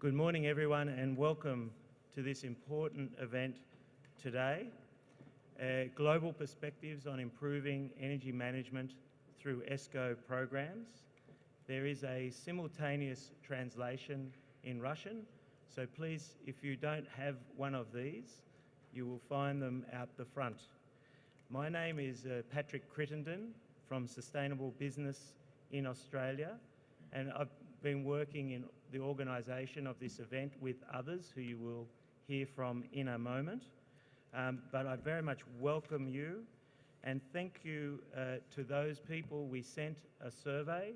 Good morning, everyone, and welcome to this important event today. Global perspectives on improving energy management through ESCO programs. There is a simultaneous translation in Russian, so please, if you don't have one of these, you will find them out the front. My name is Patrick Crittenden from Sustainable Business in Australia, and I've been working in the organisation of this event with others who you will hear from in a moment. But I very much welcome you and thank you to those people. We sent a survey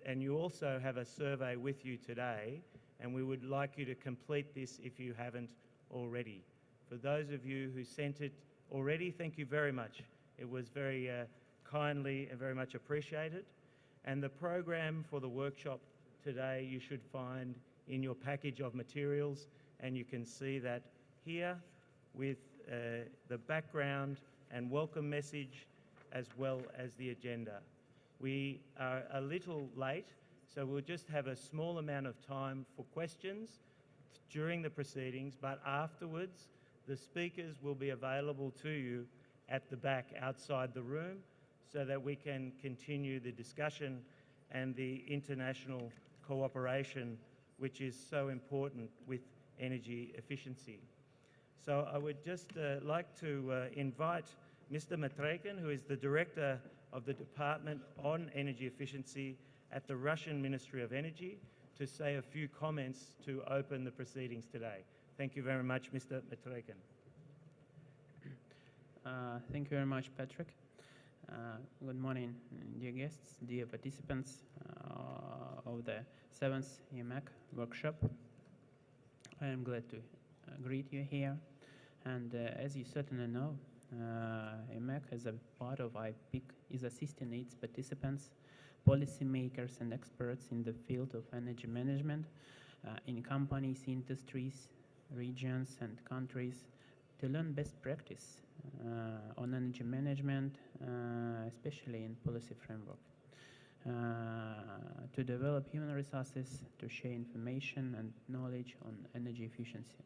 and you also have a survey with you today, and we would like you to complete this if you haven't already. For those of you who sent it already, thank you very much. It was very kindly and very much appreciated. And the program for the workshop today you should find in your package of materials, and you can see that here with the background and welcome message as well as the agenda. We are a little late, so we'll just have a small amount of time for questions during the proceedings, but afterwards the speakers will be available to you at the back outside the room so that we can continue the discussion and the international cooperation which is so important with energy efficiency. So I would just like to invite Mr. Matrekin, who is the Director of the Department on Energy Efficiency at the Russian Ministry of Energy, to say a few comments to open the proceedings today. Thank you very much, Mr. Matrekin. Thank you very much, Patrick. Good morning, dear guests, dear participants of the 7th EMAK workshop. I am glad to greet you here. And as you certainly know, EMAK, as a part of IPEEC, is assisting its participants, policymakers and experts in the field of energy management in companies, industries, regions and countries to learn best practice on energy management, especially in policy framework, to develop human resources, to share information and knowledge on energy efficiency.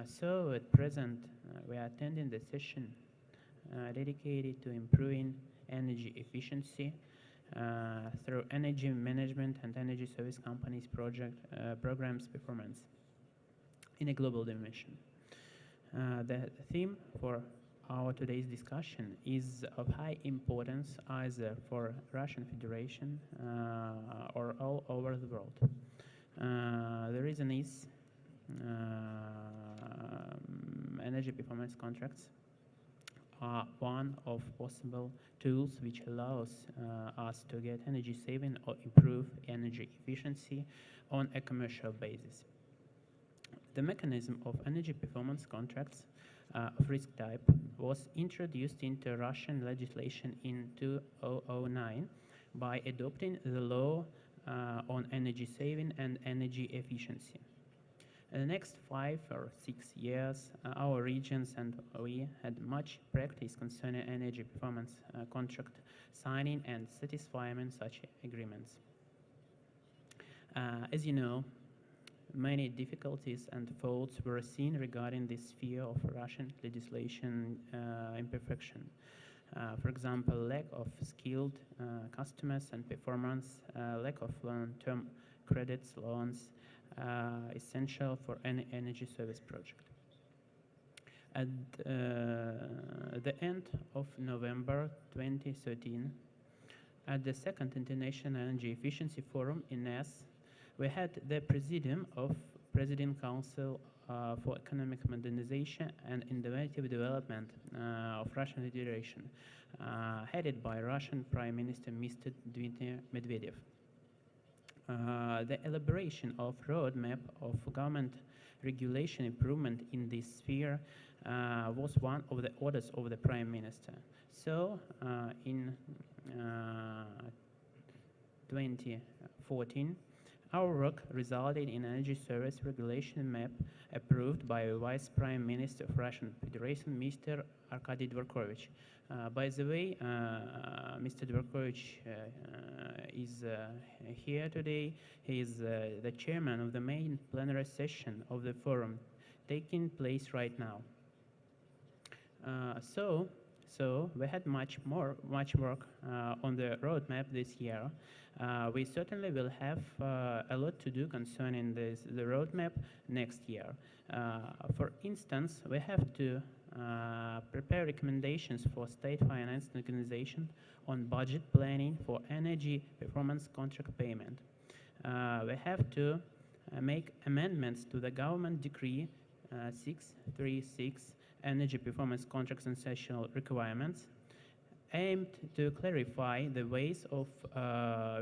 So at present, we are attending the session dedicated to improving energy efficiency through energy management and energy service companies programs performance in a global dimension. The theme for our today's discussion is of high importance either for Russian Federation or all over the world. The reason is energy performance contracts are one of possible tools which allows us to get energy saving or improve energy efficiency on a commercial basis. The mechanism of energy performance contracts of risk type was introduced into Russian legislation in 2009 by adopting the law on energy saving and energy efficiency. In the next 5 or 6 years, our regions and we had much practice concerning energy performance contract signing and satisfying such agreements. As you know, many difficulties and faults were seen regarding this sphere of Russian legislation imperfection. For example, lack of skilled customers and performance, lack of long-term credits, loans, essential for any energy service project. At the end of November 2013, at the Second International Energy Efficiency Forum, ENES, we had the Presidium of President Council for Economic Modernization and Innovative Development of Russian Federation, headed by Russian Prime Minister Mr. Dmitry Medvedev. The elaboration of roadmap of government regulation improvement in this sphere was one of the orders of the Prime Minister. So in 2014, our work resulted in energy service regulation map approved by Vice Prime Minister of Russian Federation, Mr. Arkady Dvorkovich. By the way, Mr. Dvorkovich is here today. He is the chairman of the main plenary session of the forum taking place right now. So we had much work on the roadmap this year. We certainly will have a lot to do concerning the roadmap next year. For instance, we have to prepare recommendations for state-financed organization on budget planning for energy performance contract payment. We have to make amendments to the government decree 636 energy performance contracts and essential requirements, aimed to clarify the ways of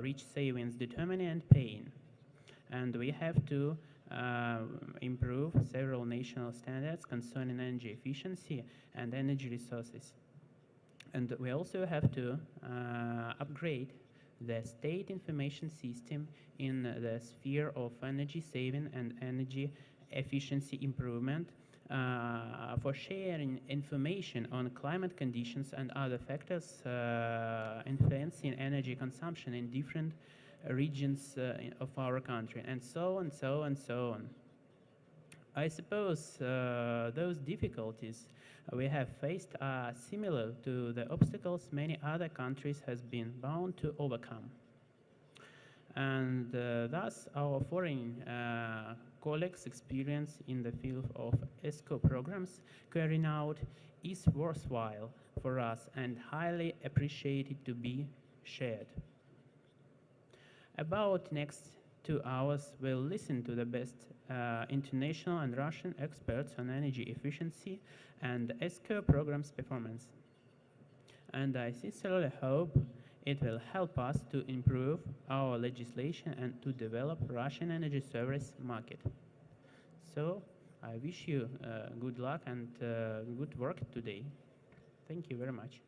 reach savings determining and paying. And we have to improve several national standards concerning energy efficiency and energy resources. And we also have to upgrade the state information system in the sphere of energy saving and energy efficiency improvement, for sharing information on climate conditions and other factors influencing energy consumption in different regions of our country, and so on. I suppose those difficulties we have faced are similar to the obstacles many other countries has been bound to overcome. And thus our foreign colleagues' experience in the field of ESCO programs carrying out is worthwhile for us and highly appreciated to be shared. About next 2 hours, we'll listen to the best international and Russian experts on energy efficiency and ESCO programs performance. And I sincerely hope it will help us to improve our legislation and to develop Russian energy service market. So I wish you good luck and good work today. Thank you very much.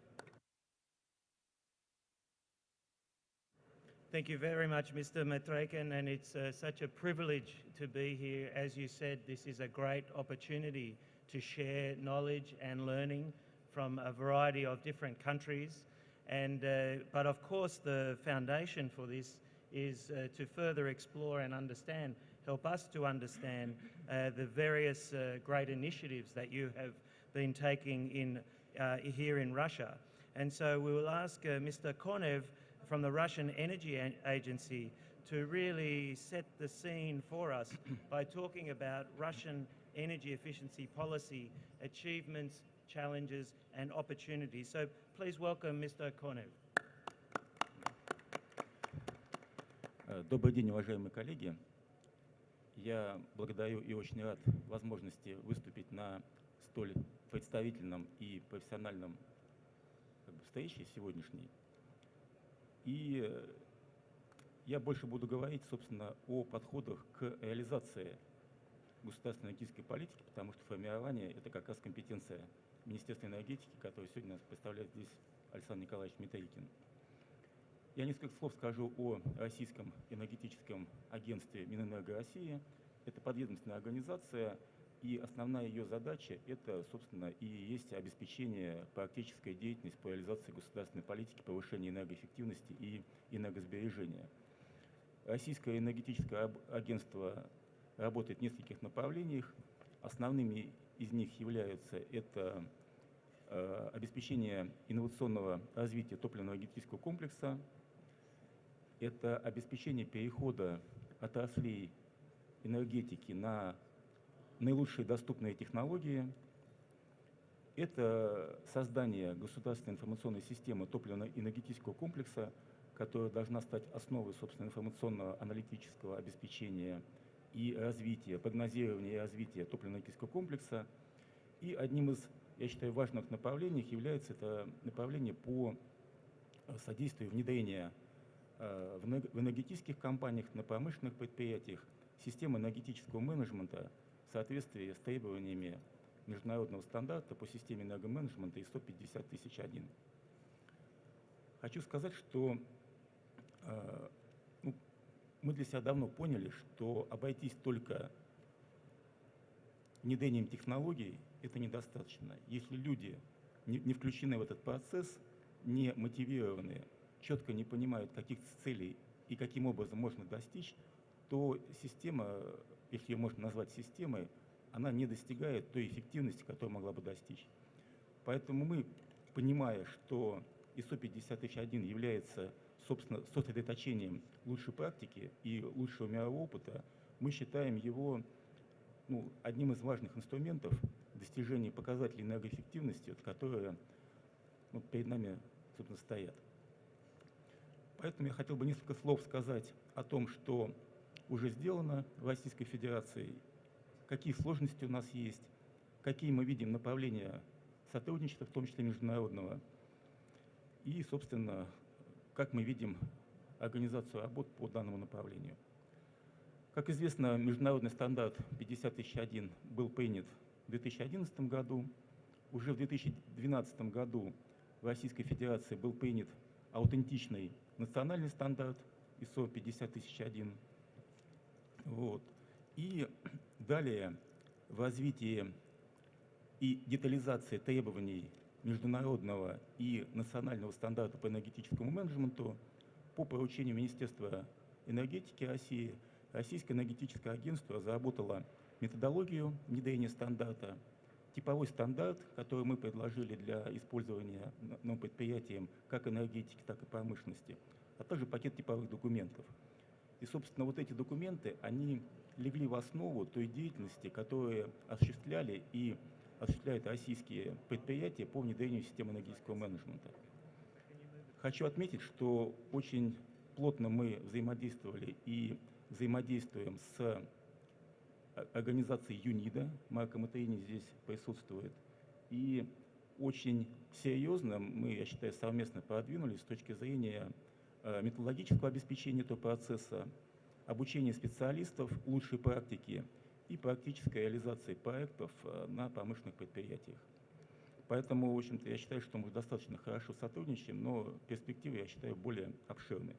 Thank you very much, Mr. Matrekin, and it's such a privilege to be here. As you said, this is a great opportunity to share knowledge and learning from a variety of different countries. But of course, the foundation for this is to further explore and understand, help us to understand the various great initiatives that you have been taking here in Russia. And so we will ask Mr. Konev from the Russian Energy Agency to really set the scene for us by talking about Russian energy efficiency policy, achievements, challenges and opportunities. So please welcome Mr. Konev. Добрый день, уважаемые коллеги. Я благодарю и очень рад возможности выступить на столь представительном и профессиональном встрече сегодняшней. И я больше буду говорить, собственно, о подходах к реализации государственной энергетической политики, потому что формирование – это как раз компетенция Министерства энергетики, который сегодня нас представляет здесь Александр Николаевич Метрикин. Я несколько слов скажу о Российском энергетическом агентстве Минэнерго России. Это подведомственная организация, и основная ее задача – это, собственно, и есть обеспечение практической деятельности по реализации государственной политики, повышения энергоэффективности и энергосбережения. Российское энергетическое агентство работает в нескольких направлениях. Основными из них являются это обеспечение инновационного развития топливно-энергетического комплекса, это обеспечение перехода отраслей энергетики на наилучшие доступные технологии, это создание государственной информационной системы топливно-энергетического комплекса, которая должна стать основой, собственно, информационного аналитического обеспечения и развития, прогнозирования и развития топливно-энергетического комплекса. И одним из, я считаю, важных направлений является это направление по содействию внедрения в энергетических компаниях, на промышленных предприятиях системы энергетического менеджмента в соответствии с требованиями международного стандарта по системе энергоменеджмента ISO 50001. Хочу сказать, что мы для себя давно поняли, что обойтись только внедрением технологий – это недостаточно. Если люди не включены в этот процесс, не мотивированы четко не понимают, каких целей и каким образом можно достичь, то система, если ее можно назвать системой, она не достигает той эффективности, которую могла бы достичь. Поэтому мы, понимая, что ISO 50001 является, собственно, сосредоточением лучшей практики и лучшего мирового опыта, мы считаем его одним из важных инструментов достижения показателей энергоэффективности, которые перед нами, собственно, стоят. Поэтому я хотел бы несколько слов сказать о том, что уже сделано в Российской Федерации, какие сложности у нас есть, какие мы видим направления сотрудничества, в том числе международного, и, собственно, как мы видим организацию работ по данному направлению. Как известно, международный стандарт 50001 был принят в 2011 году. Уже в 2012 году в Российской Федерации был принят аутентичный национальный стандарт ISO 50001. И далее в развитии и детализации требований международного и национального стандарта по энергетическому менеджменту по поручению Министерства энергетики России Российское энергетическое агентство разработало методологию внедрения стандарта, типовой стандарт, который мы предложили для использования предприятиям как энергетики, так и промышленности, а также пакет типовых документов. И, собственно, вот эти документы, они легли в основу той деятельности, которую осуществляли и осуществляют российские предприятия по внедрению системы энергетического менеджмента. Хочу отметить, что очень плотно мы взаимодействовали и взаимодействуем с организацией ЮНИДа, Марко Материни здесь присутствует, и очень серьезно мы, я считаю, совместно продвинулись с точки зрения методологического обеспечения этого процесса, обучения специалистов лучшей практики и практической реализации проектов на промышленных предприятиях. Поэтому, в общем-то, я считаю, что мы достаточно хорошо сотрудничаем, но перспективы, я считаю, более обширны.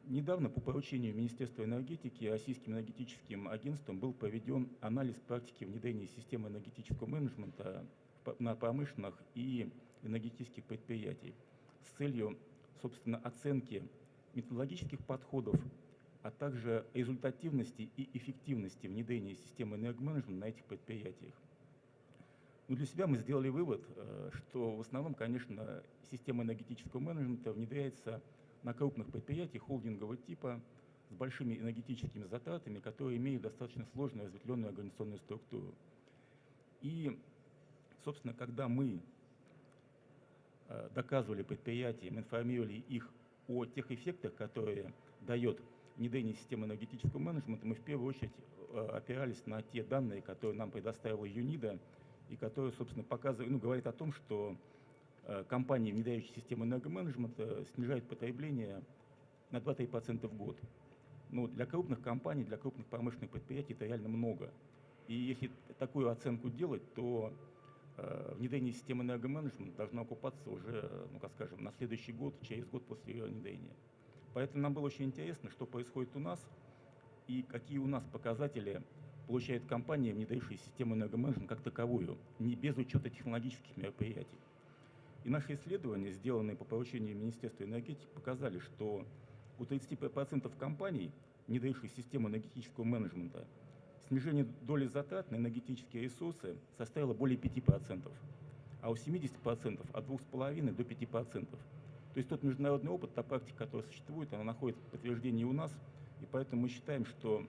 Недавно по поручению Министерства энергетики Российским энергетическим агентством был проведен анализ практики внедрения системы энергетического менеджмента на промышленных и энергетических предприятиях с целью, собственно, оценки методологических подходов, а также результативности и эффективности внедрения системы энергоменеджмента на этих предприятиях. Но для себя мы сделали вывод, что в основном, конечно, система энергетического менеджмента внедряется на крупных предприятиях холдингового типа с большими энергетическими затратами, которые имеют достаточно сложную разветвленную организационную структуру. И, собственно, когда мы доказывали предприятиям, информировали их о тех эффектах, которые дает внедрение системы энергетического менеджмента, мы в первую очередь опирались на те данные, которые нам предоставила ЮНИДа, и которые, собственно, показывают, говорят о том, что компании, внедряющие систему энергоменеджмента, снижают потребление на 2-3% в год. Но для крупных компаний, для крупных промышленных предприятий это реально много. И если такую оценку делать, то внедрение системы энергоменеджмента должно окупаться уже, на следующий год, через год после ее внедрения. Поэтому нам было очень интересно, что происходит у нас и какие у нас показатели получают компании, внедрившие систему энергоменеджмента как таковую, не без учета технологических мероприятий. И наши исследования, сделанные по поручению Министерства энергетики, показали, что у 30% компаний, внедривших систему энергетического менеджмента, снижение доли затрат на энергетические ресурсы составило более 5%, а у 70% от 2,5% до 5%. То есть тот международный опыт, та практика, которая существует, она находит подтверждение у нас, и поэтому мы считаем, что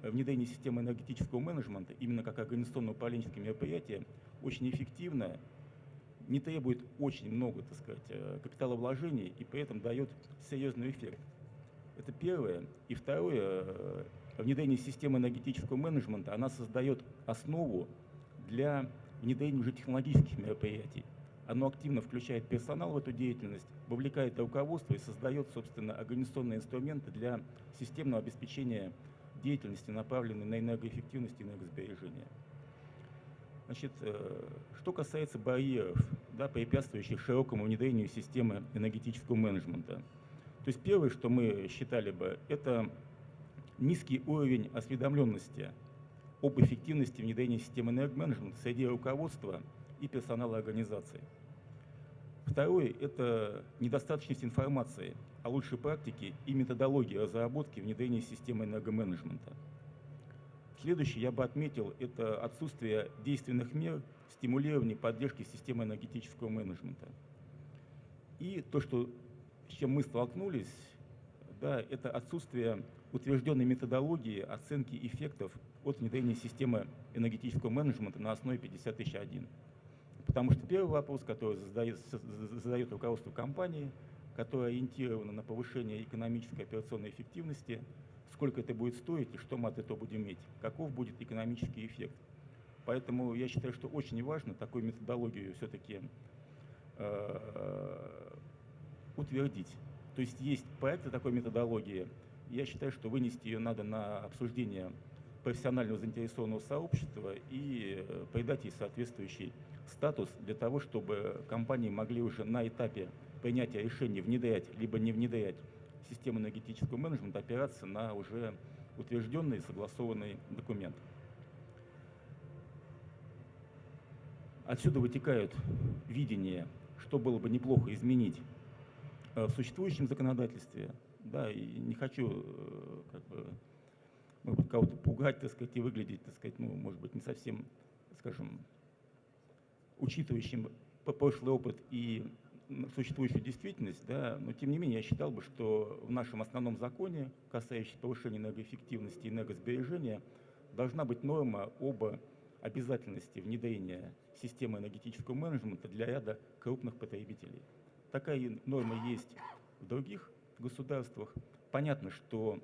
внедрение системы энергетического менеджмента именно как организационно-управленческое мероприятие очень эффективно, не требует очень много, капиталовложений и при этом дает серьезный эффект. Это первое. И второе, внедрение системы энергетического менеджмента, она создает основу для внедрения уже технологических мероприятий. Оно активно включает персонал в эту деятельность, вовлекает руководство и создает, собственно, организационные инструменты для системного обеспечения деятельности, направленной на энергоэффективность и энергосбережение. Значит, что касается барьеров, препятствующих широкому внедрению системы энергетического менеджмента. То есть первое, что мы считали бы, это низкий уровень осведомленности об эффективности внедрения системы энергоменеджмента среди руководства и персонала организации. Второе – это недостаточность информации о лучшей практике и методологии разработки и внедрения системы энергоменеджмента. Следующее я бы отметил – это отсутствие действенных мер стимулирования и поддержки системы энергетического менеджмента. И то, с чем мы столкнулись, да, это отсутствие утвержденной методологии оценки эффектов от внедрения системы энергетического менеджмента на основе 50001. Потому что первый вопрос, который задает руководство компании, которое ориентировано на повышение экономической операционной эффективности, сколько это будет стоить и что мы от этого будем иметь, каков будет экономический эффект. Поэтому я считаю, что очень важно такую методологию все-таки утвердить. То есть есть проекты такой методологии. Я считаю, что вынести ее надо на обсуждение профессионального заинтересованного сообщества и придать ей соответствующий статус для того, чтобы компании могли уже на этапе принятия решения внедрять либо не внедрять систему энергетического менеджмента опираться на уже утвержденный и согласованный документ. Отсюда вытекают видения, что было бы неплохо изменить в существующем законодательстве. Да, и не хочу может быть, кого-то пугать, так сказать, и выглядеть, так сказать, ну, может быть, не совсем, скажем, учитывающим прошлый опыт и существующую действительность, да, но тем не менее я считал бы, что в нашем основном законе, касающемся повышения энергоэффективности и энергосбережения, должна быть норма об обязательности внедрения системы энергетического менеджмента для ряда крупных потребителей. Такая норма есть в других государствах. Понятно, что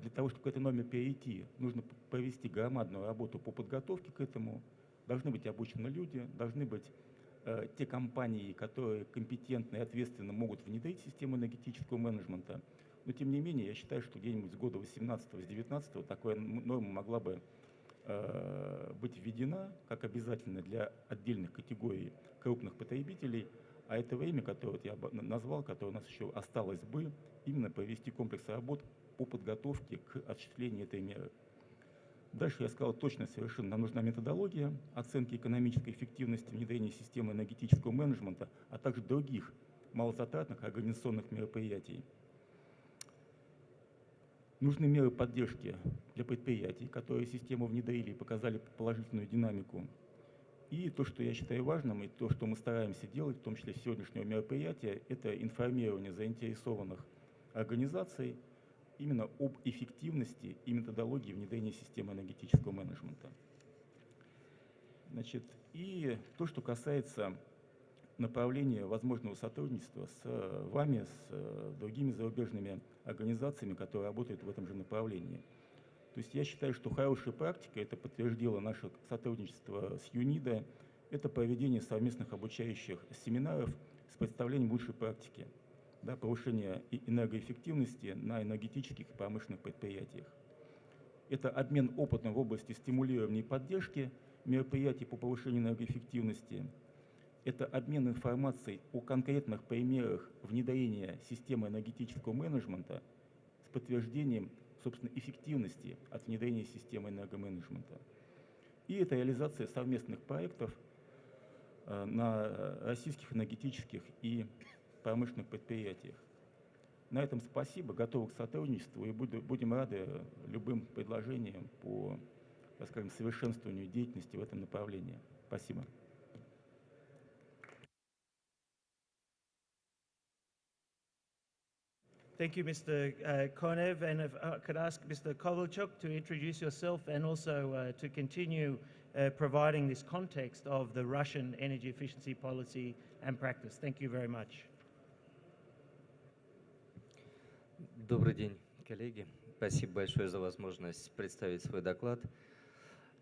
для того, чтобы к этой норме перейти, нужно провести громадную работу по подготовке к этому. Должны быть обучены люди, должны быть те компании, которые компетентны и ответственно могут внедрить систему энергетического менеджмента. Но тем не менее, я считаю, что где-нибудь с года 18-19 такая норма могла бы быть введена как обязательно для отдельных категорий крупных потребителей, а это время, которое я назвал, которое у нас еще осталось бы, именно провести комплекс работ по подготовке к осуществлению этой меры. Дальше я сказал точно совершенно, нам нужна методология оценки экономической эффективности внедрения системы энергетического менеджмента, а также других малозатратных организационных мероприятий. Нужны меры поддержки для предприятий, которые систему внедрили и показали положительную динамику. И то, что я считаю важным, и то, что мы стараемся делать, в том числе с сегодняшнего мероприятия, это информирование заинтересованных организаций именно об эффективности и методологии внедрения системы энергетического менеджмента. Значит, и то, что касается направления возможного сотрудничества с вами, с другими зарубежными организациями, которые работают в этом же направлении. То есть я считаю, что хорошая практика, это подтвердило наше сотрудничество с ЮНИДО, это проведение совместных обучающих семинаров с представлением лучшей практики, да, повышение энергоэффективности на энергетических и промышленных предприятиях. Это обмен опытом в области стимулирования и поддержки мероприятий по повышению энергоэффективности. Это обмен информацией о конкретных примерах внедрения системы энергетического менеджмента с подтверждением, собственно, эффективности от внедрения системы энергоменеджмента. И это реализация совместных проектов на российских энергетических и промышленных предприятиях. На этом спасибо, готовы к сотрудничеству и будем рады любым предложениям по, так скажем, совершенствованию деятельности в этом направлении. Спасибо. Thank you, Mr. Konev. And if I could ask Mr. Kovalchuk to introduce yourself and also to continue providing this context of the Russian energy efficiency policy and practice. Thank you very much. Добрый день, коллеги. Спасибо большое за возможность представить свой доклад.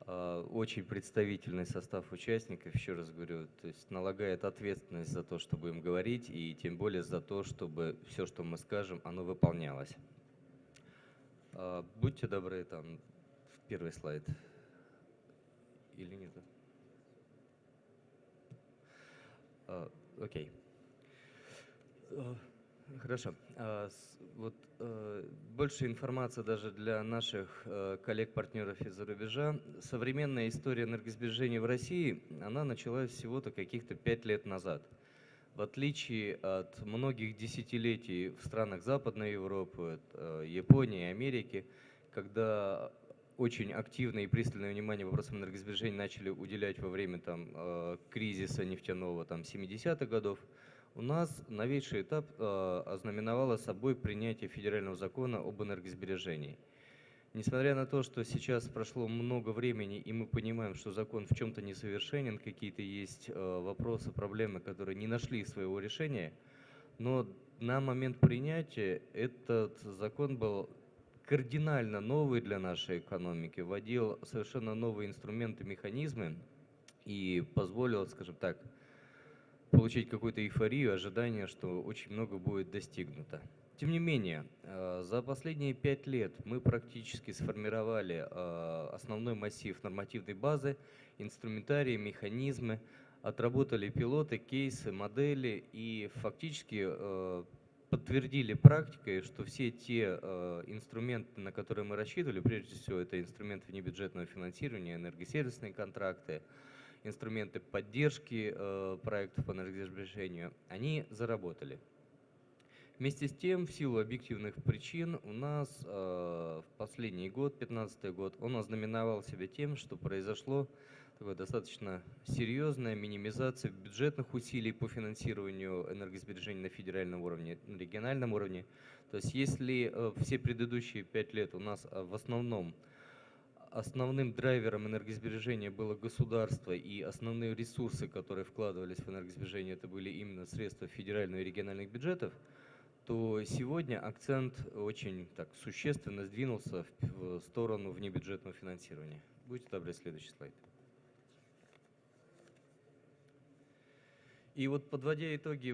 Очень представительный состав участников, еще раз говорю, то есть налагает ответственность за то, что будем говорить, и тем более за то, чтобы все, что мы скажем, оно выполнялось. Будьте добры, там, первый слайд. Или нет? Окей. Хорошо. Вот больше информации даже для наших коллег-партнеров из-за рубежа. Современная история энергосбережения в России, она началась всего-то каких-то 5 лет назад. В отличие от многих десятилетий в странах Западной Европы, Японии, Америки, когда очень активное и пристальное внимание вопросам энергосбережения начали уделять во время кризиса нефтяного 70-х годов, у нас новейший этап ознаменовало собой принятие федерального закона об энергосбережении. Несмотря на то, что сейчас прошло много времени, и мы понимаем, что закон в чем-то несовершенен, какие-то есть вопросы, проблемы, которые не нашли своего решения, но на момент принятия этот закон был кардинально новый для нашей экономики, вводил совершенно новые инструменты, механизмы и позволил, скажем так, получить какую-то эйфорию, ожидание, что очень много будет достигнуто. Тем не менее, за последние 5 лет мы практически сформировали основной массив нормативной базы, инструментарии, механизмы, отработали пилоты, кейсы, модели и фактически подтвердили практикой, что все те инструменты, на которые мы рассчитывали, прежде всего это инструменты внебюджетного финансирования, энергосервисные контракты, инструменты поддержки проектов по энергосбережению, они заработали. Вместе с тем, в силу объективных причин, у нас в последний год, 2015 год, он ознаменовал себя тем, что произошло такое достаточно серьезная минимизация бюджетных усилий по финансированию энергосбережения на федеральном уровне, на региональном уровне. То есть если все предыдущие 5 лет у нас в основным драйвером энергосбережения было государство, и основные ресурсы, которые вкладывались в энергосбережение, это были именно средства федерального и региональных бюджетов, то сегодня акцент очень существенно сдвинулся в сторону внебюджетного финансирования. Будьте добры, следующий слайд. И подводя итоги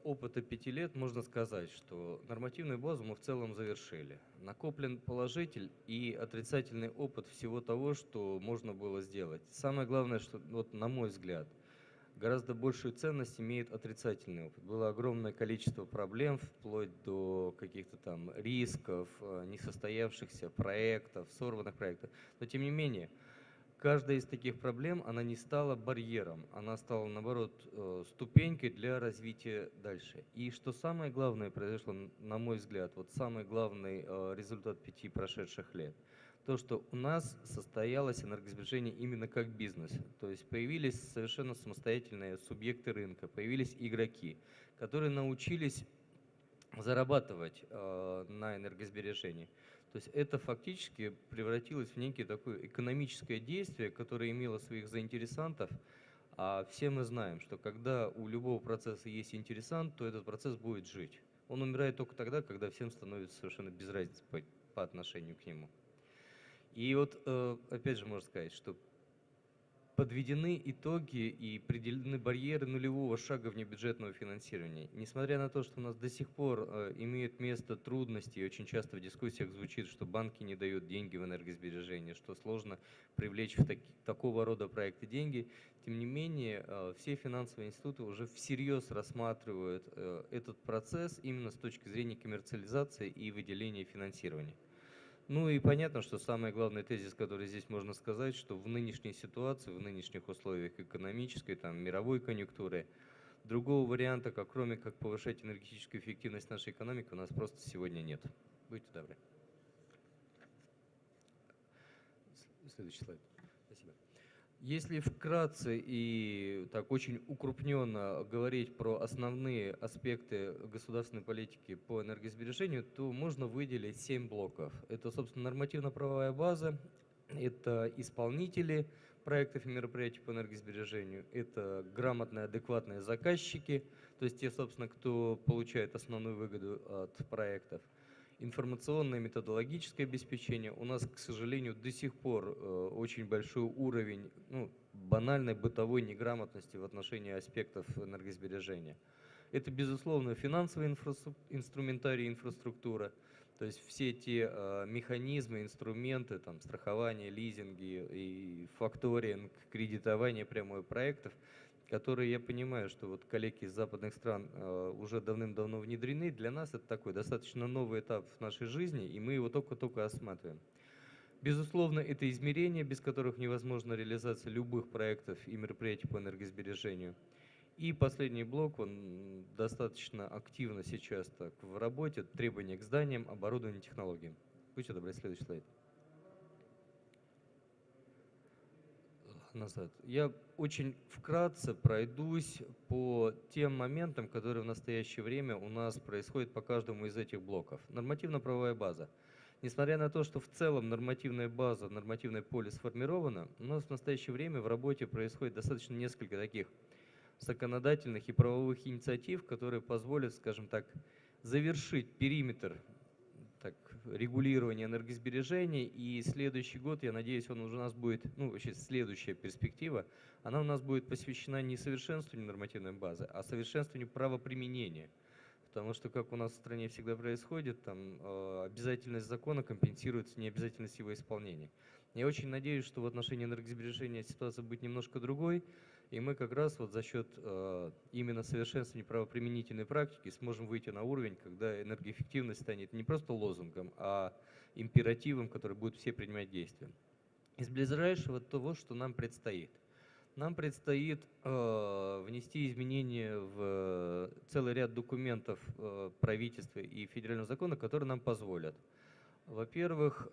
опыта 5 лет, можно сказать, что нормативную базу мы в целом завершили. Накоплен положительный и отрицательный опыт всего того, что можно было сделать. Самое главное, что, на мой взгляд, гораздо большую ценность имеет отрицательный опыт. Было огромное количество проблем, вплоть до каких-то рисков, несостоявшихся проектов, сорванных проектов. Но тем не менее, каждая из таких проблем, она не стала барьером, она стала, наоборот, ступенькой для развития дальше. И что самое главное произошло, на мой взгляд, самый главный результат 5 прошедших лет, то, что у нас состоялось энергосбережение именно как бизнес. То есть появились совершенно самостоятельные субъекты рынка, появились игроки, которые научились зарабатывать на энергосбережении. То есть это фактически превратилось в некое такое экономическое действие, которое имело своих заинтересантов. А все мы знаем, что когда у любого процесса есть интересант, то этот процесс будет жить. Он умирает только тогда, когда всем становится совершенно без разницы по отношению к нему. И опять же можно сказать, что подведены итоги и определены барьеры нулевого шага внебюджетного финансирования. Несмотря на то, что у нас до сих пор имеют место трудности, и очень часто в дискуссиях звучит, что банки не дают деньги в энергосбережение, что сложно привлечь в такого рода проекты деньги, тем не менее все финансовые институты уже всерьез рассматривают этот процесс именно с точки зрения коммерциализации и выделения финансирования. Ну и понятно, что самый главный тезис, который здесь можно сказать, что в нынешней ситуации, в нынешних условиях экономической, мировой конъюнктуры, другого варианта, кроме как повышать энергетическую эффективность нашей экономики, у нас просто сегодня нет. Будьте добры. Следующий слайд. Спасибо. Если вкратце и очень укрупненно говорить про основные аспекты государственной политики по энергосбережению, то можно выделить 7 блоков. Это, собственно, нормативно-правовая база, это исполнители проектов и мероприятий по энергосбережению, это грамотные, адекватные заказчики, то есть те, собственно, кто получает основную выгоду от проектов. Информационное методологическое обеспечение. У нас, к сожалению, до сих пор очень большой уровень банальной бытовой неграмотности в отношении аспектов энергосбережения. Это, безусловно, финансовый инструментарий, инфраструктура, то есть все те механизмы, инструменты, страхование, лизинги и факторинг, кредитование прямое проектов, которые, я понимаю, что коллеги из западных стран уже давным-давно внедрены. Для нас это такой достаточно новый этап в нашей жизни, и мы его только-только осматриваем. Безусловно, это измерения, без которых невозможна реализация любых проектов и мероприятий по энергосбережению. И последний блок, он достаточно активно сейчас так в работе, требования к зданиям, оборудованию, технологиям. Будьте добры, следующий слайд. Назад. Я очень вкратце пройдусь по тем моментам, которые в настоящее время у нас происходят по каждому из этих блоков. Нормативно-правовая база. Несмотря на то, что в целом нормативная база, нормативное поле сформировано, у нас в настоящее время в работе происходит достаточно несколько таких законодательных и правовых инициатив, которые позволят, скажем так, завершить периметр регулирования энергосбережения. И следующий год, я надеюсь, он уже у нас будет, ну, вообще следующая перспектива, она у нас будет посвящена не совершенствованию нормативной базы, а совершенствованию правоприменения. Потому что, как у нас в стране всегда происходит, там обязательность закона компенсируется необязательность его исполнения. Я очень надеюсь, что в отношении энергосбережения ситуация будет немножко другой, и мы как раз вот за счет именно совершенствования правоприменительной практики сможем выйти на уровень, когда энергоэффективность станет не просто лозунгом, а императивом, который будет все принимать действия. Из ближайшего того, что нам предстоит. Нам предстоит внести изменения в целый ряд документов правительства и федерального закона, которые нам позволят, во-первых,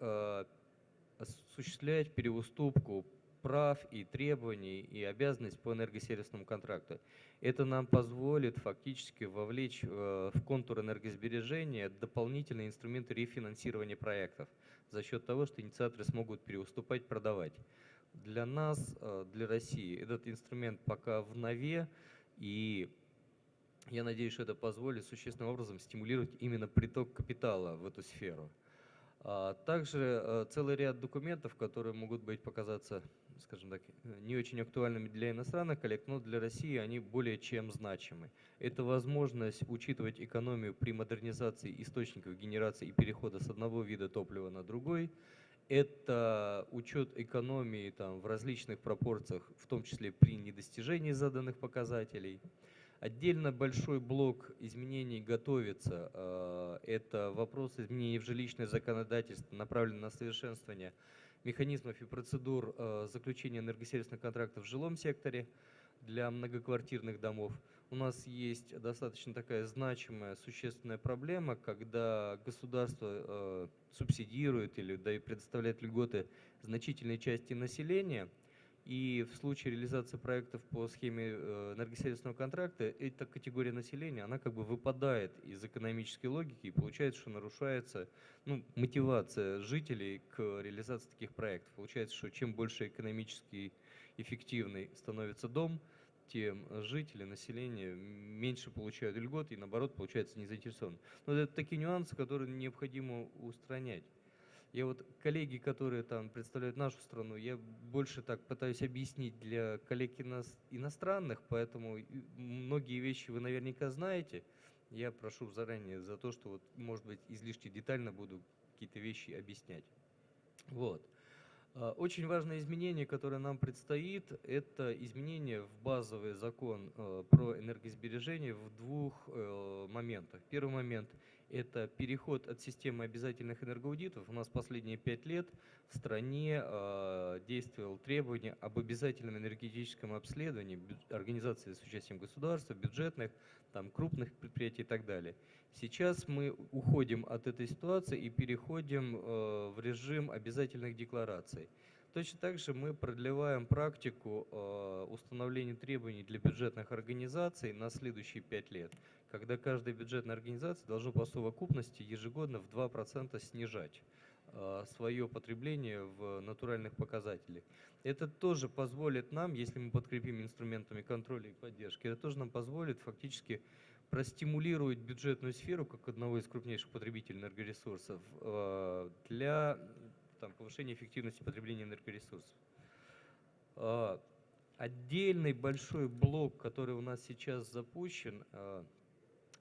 осуществлять переуступку прав и требований и обязанностей по энергосервисному контракту. Это нам позволит фактически вовлечь в контур энергосбережения дополнительные инструменты рефинансирования проектов за счет того, что инициаторы смогут переуступать, продавать. Для нас, для России, этот инструмент пока в нове, и я надеюсь, что это позволит существенным образом стимулировать именно приток капитала в эту сферу. Также целый ряд документов, которые могут быть показаться, скажем так, не очень актуальными для иностранных коллег, но для России они более чем значимы. Это возможность учитывать экономию при модернизации источников генерации и перехода с одного вида топлива на другой. Это учет экономии там, в различных пропорциях, в том числе при недостижении заданных показателей. Отдельно большой блок изменений готовится. Это вопрос изменений в жилищное законодательство, направленный на совершенствование механизмов и процедур заключения энергосервисных контрактов в жилом секторе для многоквартирных домов. У нас есть достаточно такая значимая, существенная проблема, когда государство субсидирует или предоставляет льготы значительной части населения, и в случае реализации проектов по схеме энергосервисного контракта эта категория населения, она как бы выпадает из экономической логики, и получается, что нарушается мотивация жителей к реализации таких проектов. Получается, что чем больше экономически эффективный становится дом, тем жители, население меньше получают льгот и, наоборот, получается не заинтересованы. Но это такие нюансы, которые необходимо устранять. Я вот коллеги, которые там представляют нашу страну, я больше так пытаюсь объяснить для коллег иностранных, поэтому многие вещи вы наверняка знаете. Я прошу заранее за то, что вот, может быть, излишне детально буду какие-то вещи объяснять. Вот. Очень важное изменение, которое нам предстоит, это изменение в базовый закон про энергосбережение в двух моментах. Первый момент – это переход от системы обязательных энергоаудитов. У нас последние 5 лет в стране действовало требование об обязательном энергетическом обследовании организаций с участием государства, бюджетных, там, крупных предприятий и так далее. Сейчас мы уходим от этой ситуации и переходим в режим обязательных деклараций. Точно так же мы продлеваем практику установления требований для бюджетных организаций на следующие 5 лет, когда каждая бюджетная организация должна по совокупности ежегодно в 2% снижать свое потребление в натуральных показателях. Это тоже позволит нам, если мы подкрепим инструментами контроля и поддержки, это тоже нам позволит фактически простимулировать бюджетную сферу как одного из крупнейших потребителей энергоресурсов для повышения эффективности потребления энергоресурсов. Отдельный большой блок, который у нас сейчас запущен,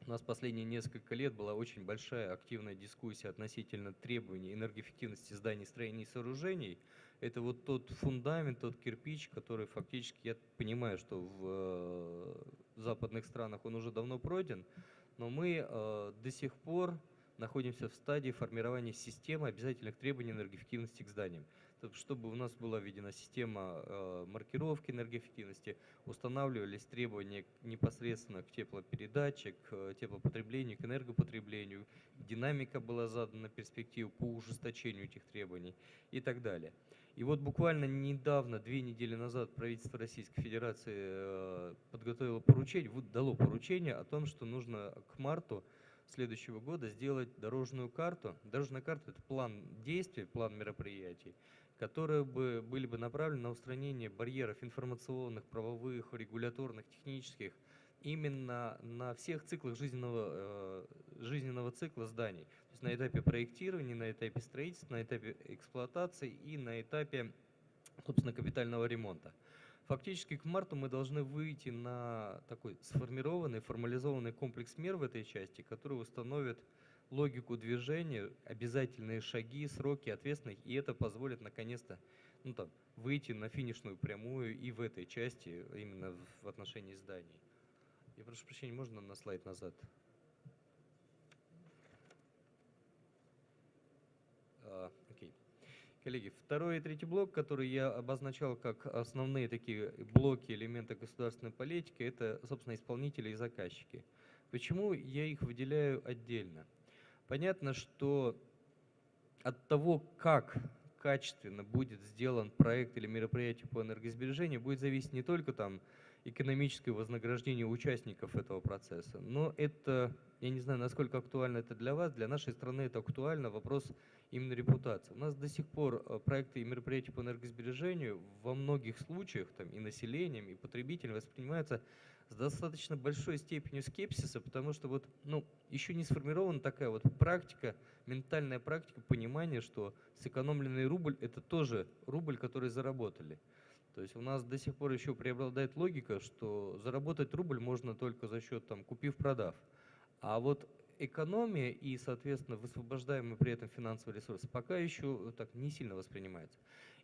у нас последние несколько лет была очень большая активная дискуссия относительно требований энергоэффективности зданий, строений и сооружений. Это вот тот фундамент, тот кирпич, который фактически, я понимаю, что в западных странах он уже давно пройден, но мы до сих пор находимся в стадии формирования системы обязательных требований энергоэффективности к зданиям. чтобы у нас была введена система маркировки энергоэффективности, устанавливались требования непосредственно к теплопередаче, к теплопотреблению, к энергопотреблению, динамика была задана перспективу по ужесточению этих требований и так далее. И вот буквально недавно, 2 недели назад, правительство Российской Федерации дало поручение о том, что нужно к марту следующего года сделать дорожную карту. Дорожная карта – это план действий, план мероприятий, которые были бы направлены на устранение барьеров информационных, правовых, регуляторных, технических, именно на всех циклах жизненного цикла зданий. То есть на этапе проектирования, на этапе строительства, на этапе эксплуатации и на этапе, собственно, капитального ремонта. Фактически к марту мы должны выйти на такой сформированный, формализованный комплекс мер в этой части, который установит логику движения, обязательные шаги, сроки, ответственность, и это позволит наконец-то выйти на финишную прямую и в этой части, именно в отношении зданий. Я прошу прощения, можно на слайд назад? Окей. Коллеги, второй и третий блок, который я обозначал как основные такие блоки, элементы государственной политики, это, собственно, исполнители и заказчики. Почему я их выделяю отдельно? Понятно, что от того, как качественно будет сделан проект или мероприятие по энергосбережению, будет зависеть не только экономическое вознаграждение участников этого процесса, но это, я не знаю, насколько актуально это для вас, для нашей страны это актуально, вопрос именно репутации. У нас до сих пор проекты и мероприятия по энергосбережению во многих случаях и населением, и потребителем воспринимаются с достаточно большой степенью скепсиса, потому что еще не сформирована такая практика, ментальная практика понимания, что сэкономленный рубль – это тоже рубль, который заработали. То есть у нас до сих пор еще преобладает логика, что заработать рубль можно только за счет купив-продав. А вот экономия и, соответственно, высвобождаемый при этом финансовый ресурс пока еще так не сильно воспринимается.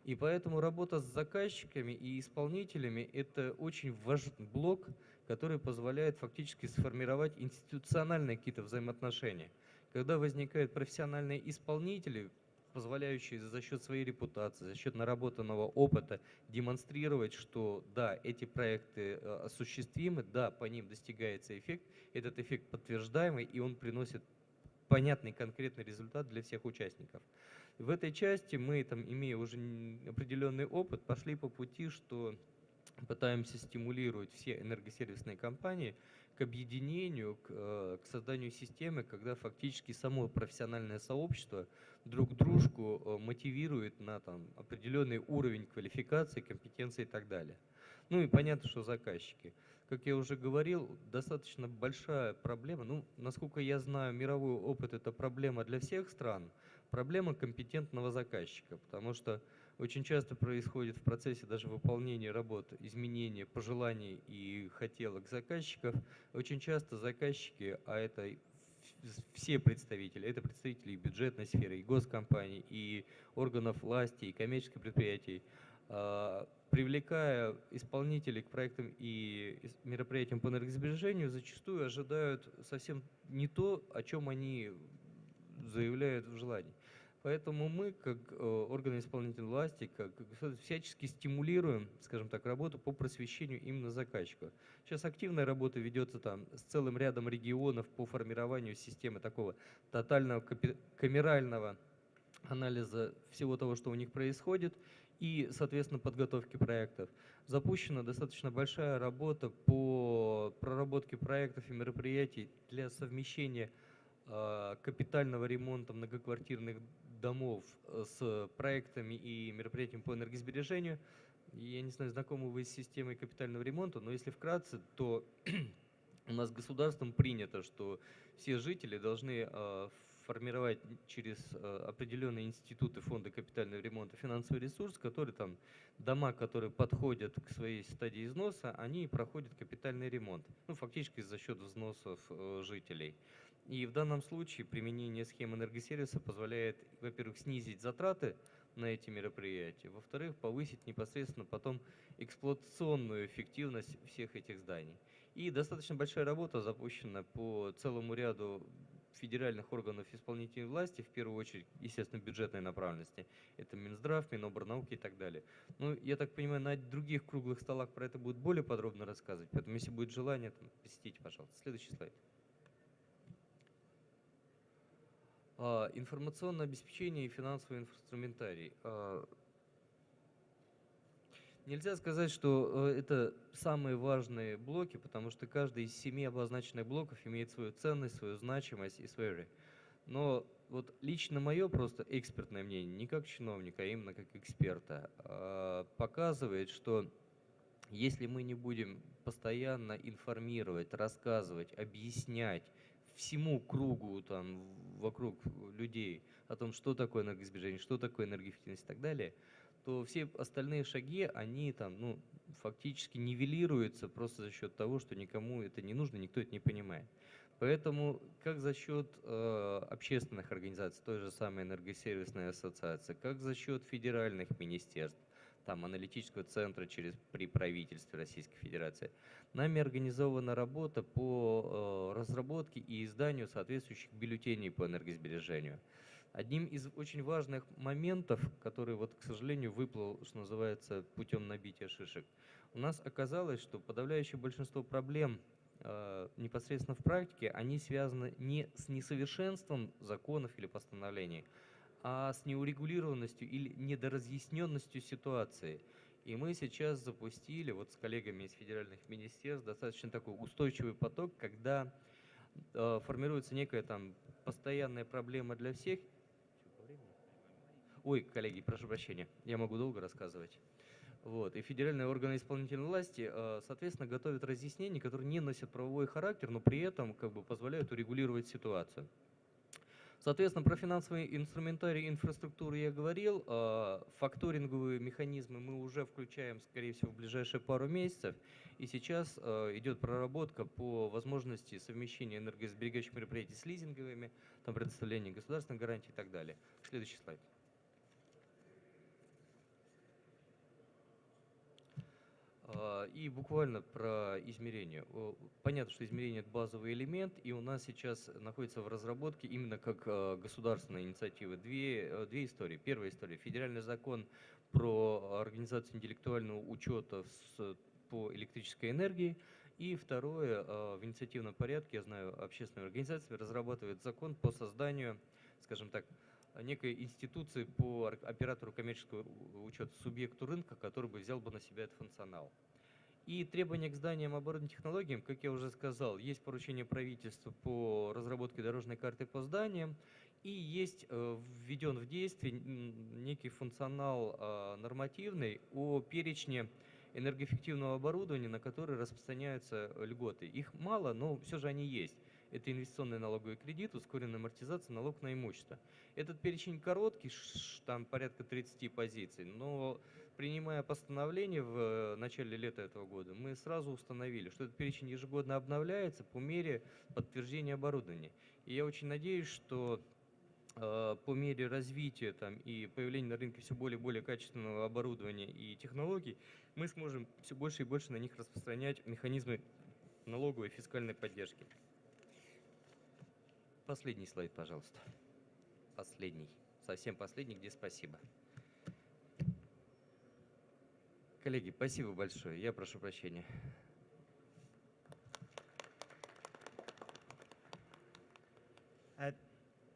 И поэтому работа с заказчиками и исполнителями – это очень важный блок, который позволяет фактически сформировать институциональные какие-то взаимоотношения. Когда возникают профессиональные исполнители, позволяющие за счет своей репутации, за счет наработанного опыта демонстрировать, что да, эти проекты осуществимы, да, по ним достигается эффект, этот эффект подтверждаемый, и он приносит понятный конкретный результат для всех участников. В этой части мы, имея уже определенный опыт, пошли по пути, что пытаемся стимулировать все энергосервисные компании к объединению, к созданию системы, когда фактически само профессиональное сообщество друг дружку мотивирует на определенный уровень квалификации, компетенции и так далее. Ну и понятно, что заказчики. Как я уже говорил, достаточно большая проблема. Насколько я знаю, мировой опыт – это проблема для всех стран, проблема компетентного заказчика, потому что очень часто происходит в процессе даже выполнения работ, изменения пожеланий и хотелок заказчиков. Очень часто заказчики, а это все представители, это представители и бюджетной сферы, и госкомпаний, и органов власти, и коммерческих предприятий, привлекая исполнителей к проектам и мероприятиям по энергосбережению, зачастую ожидают совсем не то, о чем они заявляют в желании. Поэтому мы, как органы исполнительной власти, как всячески стимулируем, скажем так, работу по просвещению именно заказчиков. Сейчас активная работа ведется с целым рядом регионов по формированию системы такого тотального камерального анализа всего того, что у них происходит, и, соответственно, подготовки проектов. Запущена достаточно большая работа по проработке проектов и мероприятий для совмещения капитального ремонта многоквартирных домов с проектами и мероприятиями по энергосбережению. Я не знаю, знакомы вы с системой капитального ремонта, но если вкратце, то у нас государством принято, что все жители должны формировать через определенные институты фонда капитального ремонта финансовый ресурс, который дома, которые подходят к своей стадии износа, они проходят капитальный ремонт, фактически за счет взносов жителей. И в данном случае применение схем энергосервиса позволяет, во-первых, снизить затраты на эти мероприятия, во-вторых, повысить непосредственно потом эксплуатационную эффективность всех этих зданий. И достаточно большая работа запущена по целому ряду федеральных органов исполнительной власти, в первую очередь, естественно, бюджетной направленности. Это Минздрав, Миноборнауки и так далее. Ну, я так понимаю, на других круглых столах про это будут более подробно рассказывать, поэтому, если будет желание, там, посетите, пожалуйста. Следующий слайд. Информационное обеспечение и финансовый инструментарий. Нельзя сказать, что это самые важные блоки, потому что каждый из 7 обозначенных блоков имеет свою ценность, свою значимость и свою роль. Но вот лично мое просто экспертное мнение, не как чиновника, а именно как эксперта, показывает, что если мы не будем постоянно информировать, рассказывать, объяснять всему кругу там, вокруг людей о том, что такое энергосбережение, что такое энергоэффективность и так далее, то все остальные шаги, они там, ну, фактически нивелируются просто за счет того, что никому это не нужно, никто это не понимает. Поэтому как за счет общественных организаций, той же самой энергосервисной ассоциации, как за счет федеральных министерств, там, аналитического центра при правительстве Российской Федерации, нами организована работа по разработке и изданию соответствующих бюллетеней по энергосбережению. Одним из очень важных моментов, который, вот, к сожалению, выплыл, что называется, путем набития шишек, у нас оказалось, что подавляющее большинство проблем непосредственно в практике, они связаны не с несовершенством законов или постановлений, а с неурегулированностью или недоразъясненностью ситуации. И мы сейчас запустили вот с коллегами из федеральных министерств достаточно такой устойчивый поток, когда формируется некая там постоянная проблема для всех. Ой, коллеги, прошу прощения, я могу долго рассказывать. Вот. И федеральные органы исполнительной власти, соответственно, готовят разъяснения, которые не носят правовой характер, но при этом как бы позволяют урегулировать ситуацию. Соответственно, про финансовый инструментарий инфраструктуры я говорил. Факторинговые механизмы мы уже включаем, скорее всего, в ближайшие пару месяцев. И сейчас идет проработка по возможности совмещения энергосберегающих мероприятий с лизинговыми, там, предоставление государственных гарантий и так далее. Следующий слайд. И буквально про измерение. Понятно, что измерение – это базовый элемент, и у нас сейчас находится в разработке именно как государственная инициатива две истории. Первая история – федеральный закон про организацию интеллектуального учета по электрической энергии. И второе, в инициативном порядке, я знаю, общественные организации разрабатывают закон по созданию, скажем так, некой институции по оператору коммерческого учета, субъекту рынка, который бы взял бы на себя этот функционал. И требования к зданиям, оборудованию, технологиям, как я уже сказал, есть поручение правительства по разработке дорожной карты по зданиям, и есть введен в действие некий функционал нормативный о перечне энергоэффективного оборудования, на которое распространяются льготы. Их мало, но все же они есть. Это инвестиционный налоговый кредит, ускоренная амортизация, налог на имущество. Этот перечень короткий, там порядка 30 позиций, но принимая постановление в начале лета этого года, мы сразу установили, что этот перечень ежегодно обновляется по мере подтверждения оборудования. И я очень надеюсь, что по мере развития там, и появления на рынке все более и более качественного оборудования и технологий, мы сможем все больше и больше на них распространять механизмы налоговой и фискальной поддержки. Последний слайд, пожалуйста. Последний. Совсем последний, где спасибо. Коллеги, спасибо большое. Я прошу прощения.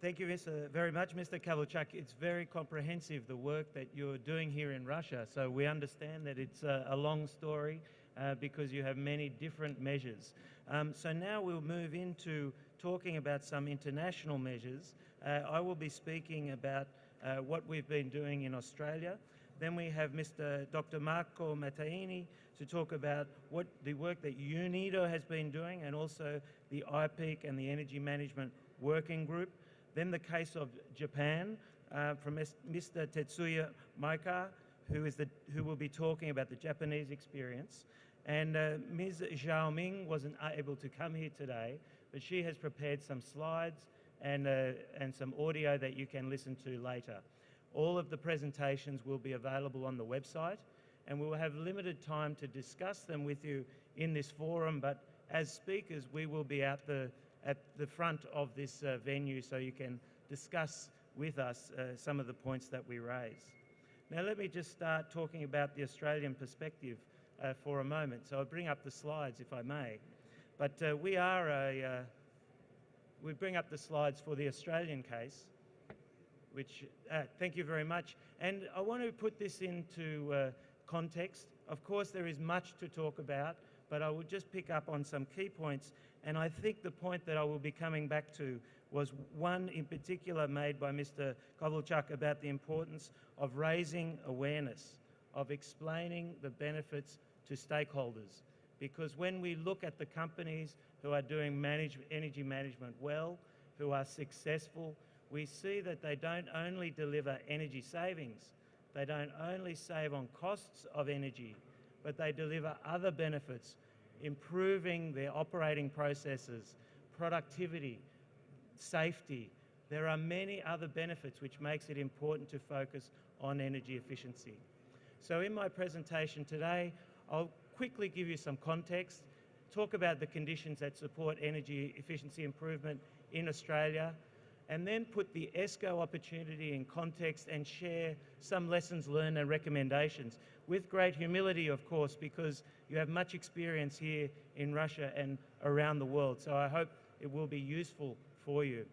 Thank you very much, Mr. Kavalchuk. It's very comprehensive, the work that you're doing here in Russia. So we understand that it's a long story because you have many different measures. So now we'll move into talking about some international measures. I will be speaking about what we've been doing in Australia. Then we have Dr. Marco Mattaini to talk about what the work that UNIDO has been doing and also the IPEEC and the Energy Management Working Group. Then the case of Japan from Mr. Tetsuya Maika, who will be talking about the Japanese experience. And Ms. Zhao Ming wasn't able to come here today, but she has prepared some slides and some audio that you can listen to later. All of the presentations will be available on the website, and we will have limited time to discuss them with you in this forum, but as speakers, we will be out the at the front of this venue so you can discuss with us some of the points that we raise. Now let me just start talking about the Australian perspective for a moment. So I'll bring up the slides if I may. But we bring up the slides for the Australian case, which, thank you very much. And I want to put this into context. Of course, there is much to talk about, but I will just pick up on some key points. And I think the point that I will be coming back to was one in particular made by Mr. Kovalchuk about the importance of raising awareness, of explaining the benefits to stakeholders. Because when we look at the companies who are doing energy management well, who are successful, we see that they don't only deliver energy savings, they don't only save on costs of energy, but they deliver other benefits, improving their operating processes, productivity, safety. There are many other benefits which makes it important to focus on energy efficiency. So in my presentation today, I'll quickly give you some context, talk about the conditions that support energy efficiency improvement in Australia, and then put the ESCO opportunity in context and share some lessons learned and recommendations, with great humility, of course, because you have much experience here in Russia and around the world. So I hope it will be useful for you.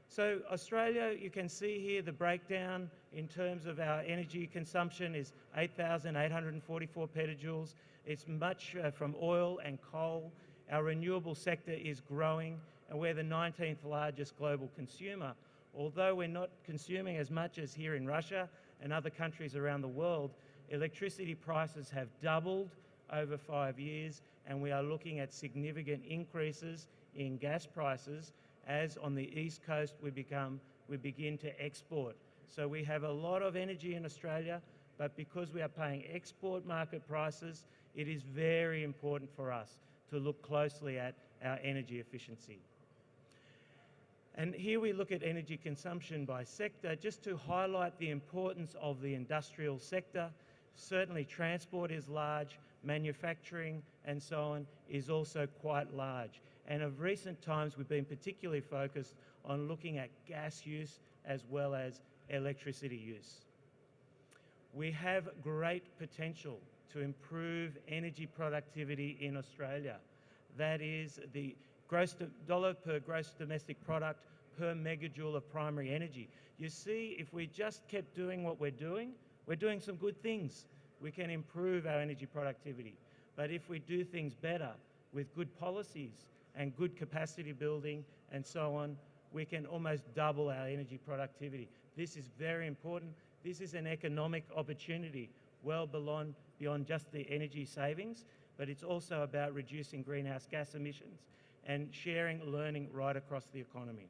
So Australia, you can see here the breakdown in terms of our energy consumption is 8,844 petajoules. It's much from oil and coal. Our renewable sector is growing, and we're the 19th largest global consumer. Although we're not consuming as much as here in Russia and other countries around the world, electricity prices have doubled over 5 years, and we are looking at significant increases in gas prices as on the East Coast we begin to export. So we have a lot of energy in Australia, but because we are paying export market prices, it is very important for us to look closely at our energy efficiency. And here we look at energy consumption by sector, just to highlight the importance of the industrial sector. Certainly transport is large, manufacturing and so on is also quite large. And of recent times, we've been particularly focused on looking at gas use as well as electricity use. We have great potential to improve energy productivity in Australia. That is the dollar per gross domestic product per megajoule of primary energy. You see, if we just kept doing what we're doing some good things. We can improve our energy productivity. But if we do things better with good policies and good capacity building and so on, we can almost double our energy productivity. This is very important. This is an economic opportunity well beyond just the energy savings, but it's also about reducing greenhouse gas emissions and sharing learning right across the economy.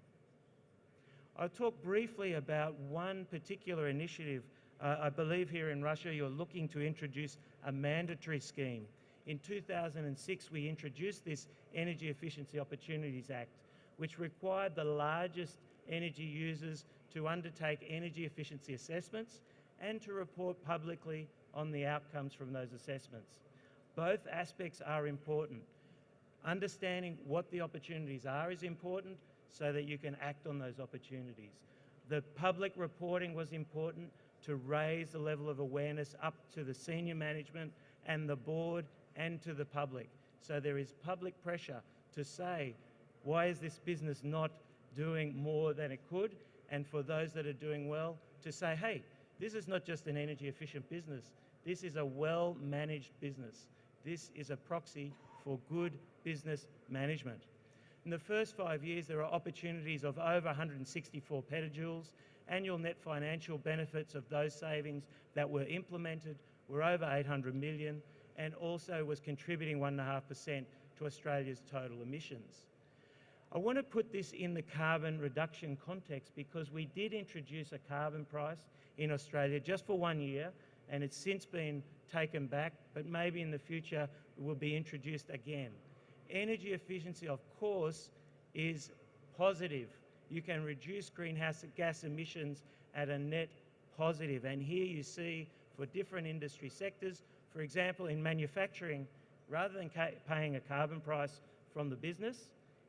I'll talk briefly about one particular initiative. I believe here in Russia you're looking to introduce a mandatory scheme. In 2006 we introduced this Energy Efficiency Opportunities Act, which required the largest energy users to undertake energy efficiency assessments and to report publicly on the outcomes from those assessments. Both aspects are important. Understanding what the opportunities are is important so that you can act on those opportunities. The public reporting was important to raise the level of awareness up to the senior management and the board and to the public. So there is public pressure to say, why is this business not doing more than it could? And for those that are doing well, to say, hey, this is not just an energy efficient business. This is a well-managed business. This is a proxy for good business management. In the first 5 years, there are opportunities of over 164 petajoules. Annual net financial benefits of those savings that were implemented were over 800 million and also was contributing 1.5% to Australia's total emissions. I want to put this in the carbon reduction context because we did introduce a carbon price in Australia just for 1 year, and it's since been taken back, but maybe in the future it will be introduced again. Energy efficiency, of course, is positive. You can reduce greenhouse gas emissions at a net positive. And here you see for different industry sectors, for example, in manufacturing, rather than paying a carbon price from the business,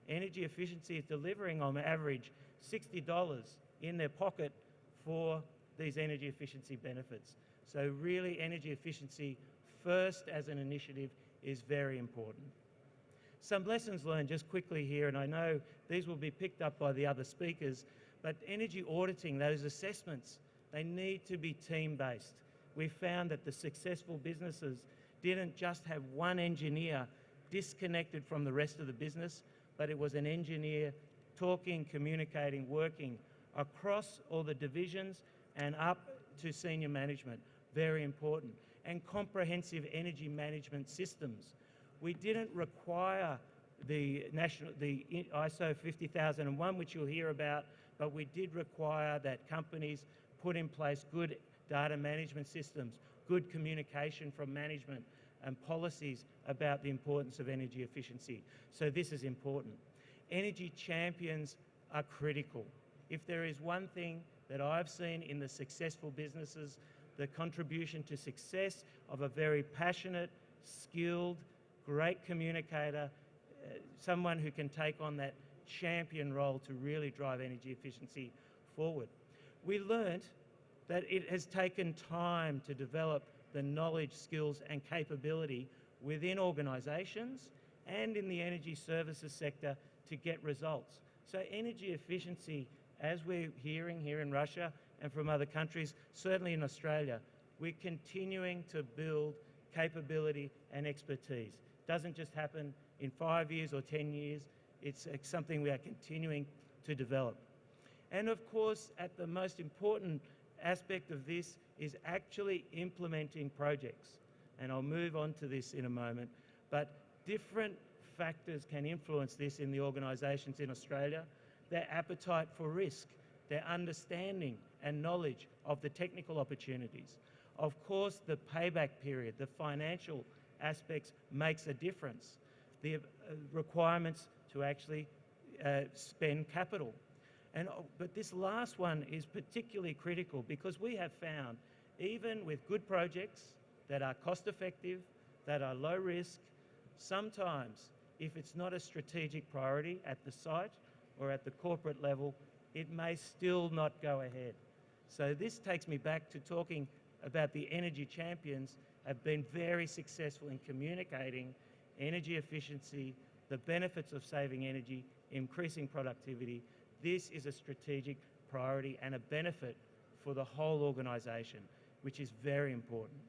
energy efficiency is delivering on average $60 in their pocket for these energy efficiency benefits. So really energy efficiency first as an initiative is very important. Some lessons learned just quickly here, and I know these will be picked up by the other speakers, but energy auditing, those assessments, they need to be team-based. We found that the successful businesses didn't just have one engineer disconnected from the rest of the business, but it was an engineer talking, communicating, working across all the divisions and up to senior management. Very important. And comprehensive energy management systems. We didn't require the ISO 50001, which you'll hear about, but we did require that companies put in place good data management systems, good communication from management and policies about the importance of energy efficiency. So this is important. Energy champions are critical. If there is one thing that I've seen in the successful businesses, the contribution to success of a very passionate, skilled, great communicator, someone who can take on that champion role to really drive energy efficiency forward. We learnt that it has taken time to develop the knowledge, skills and capability within organisations and in the energy services sector to get results. So energy efficiency, as we're hearing here in Russia and from other countries, certainly in Australia, we're continuing to build capability and expertise. It doesn't just happen in 5 years or 10 years, it's something we are continuing to develop. And of course, at the most important aspect of this is actually implementing projects. And I'll move on to this in a moment, but different factors can influence this in the organisations in Australia. Their appetite for risk, their understanding and knowledge of the technical opportunities. Of course, the payback period, the financial aspects makes a difference. The requirements to actually spend capital. But this last one is particularly critical because we have found, even with good projects that are cost effective, that are low risk, sometimes if it's not a strategic priority at the site or at the corporate level, it may still not go ahead. So this takes me back to talking about the energy champions have been very successful in communicating energy efficiency, the benefits of saving energy, increasing productivity. This is a strategic priority and a benefit for the whole organisation, which is very important.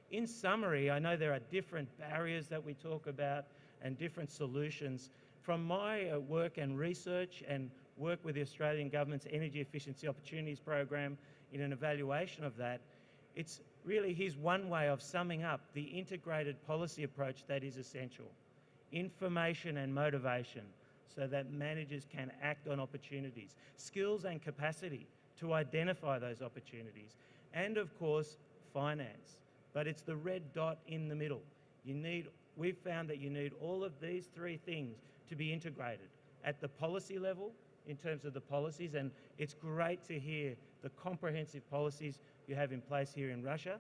In summary, I know there are different barriers that we talk about and different solutions. From my work and research and work with the Australian Government's Energy Efficiency Opportunities Program in an evaluation of that, it's really, here's one way of summing up the integrated policy approach that is essential. Information and motivation so that managers can act on opportunities, skills and capacity to identify those opportunities, and of course, finance. But it's the red dot in the middle. We've found that you need all of these three things to be integrated at the policy level in terms of the policies, and it's great to hear the comprehensive policies you have in place here in Russia,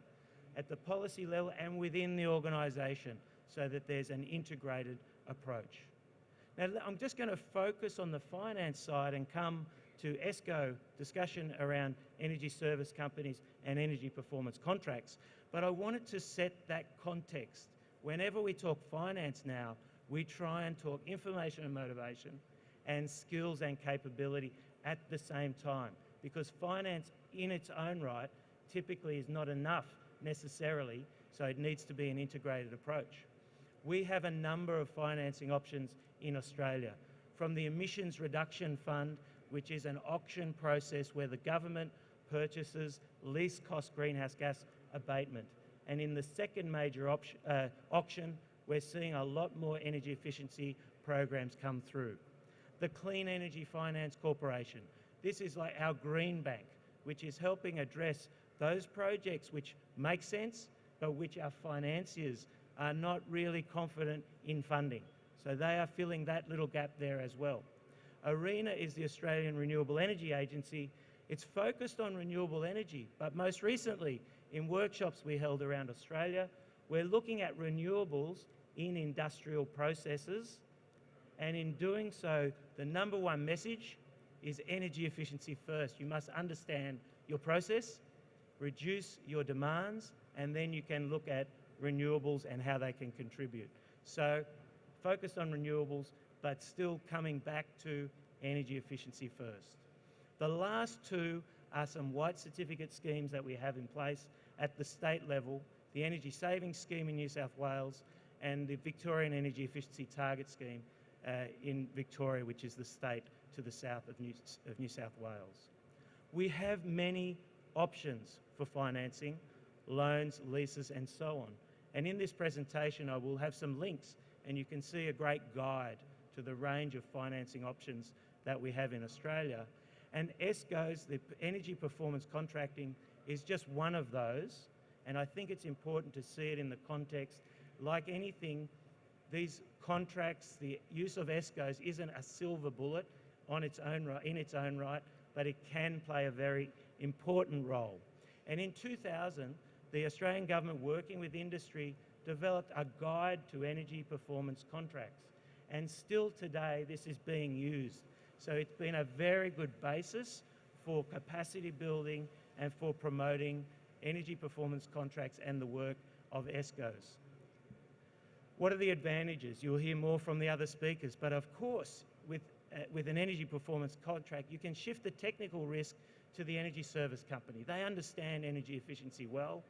at the policy level and within the organisation, so that there's an integrated approach. Now, I'm just going to focus on the finance side and come to ESCO discussion around energy service companies and energy performance contracts, but I wanted to set that context. Whenever we talk finance now, we try and talk information and motivation and skills and capability at the same time, because finance in its own right typically is not enough necessarily, so it needs to be an integrated approach. We have a number of financing options in Australia, from the Emissions Reduction Fund, which is an auction process where the government purchases least cost greenhouse gas abatement. And in the second major auction, we're seeing a lot more energy efficiency programs come through. The Clean Energy Finance Corporation. This is like our green bank, which is helping address those projects which make sense, but which our financiers are not really confident in funding. So they are filling that little gap there as well. ARENA is the Australian Renewable Energy Agency. It's focused on renewable energy, but most recently in workshops we held around Australia, we're looking at renewables in industrial processes And in doing so, the number one message is energy efficiency first. You must understand your process, reduce your demands, and then you can look at renewables and how they can contribute. So focus on renewables, but still coming back to energy efficiency first. The last two are some white certificate schemes that we have in place at the state level, the Energy Savings Scheme in New South Wales and the Victorian Energy Efficiency Target Scheme in Victoria, which is the state to the south of New South Wales. We have many options for financing, loans, leases and so on. And in this presentation I will have some links and you can see a great guide to the range of financing options that we have in Australia. And ESCOs, the energy performance contracting, is just one of those. And I think it's important to see it in the context. Like anything, these contracts, the use of ESCOs isn't a silver bullet on its own right, in its own right, but it can play a very important role. And in 2000, the Australian government, working with industry, developed a guide to energy performance contracts. And still today, this is being used. So it's been a very good basis for capacity building and for promoting energy performance contracts and the work of ESCOs. What are the advantages? You'll hear more from the other speakers, but of course, with an energy performance contract, you can shift the technical risk to the energy service company. They understand energy efficiency well.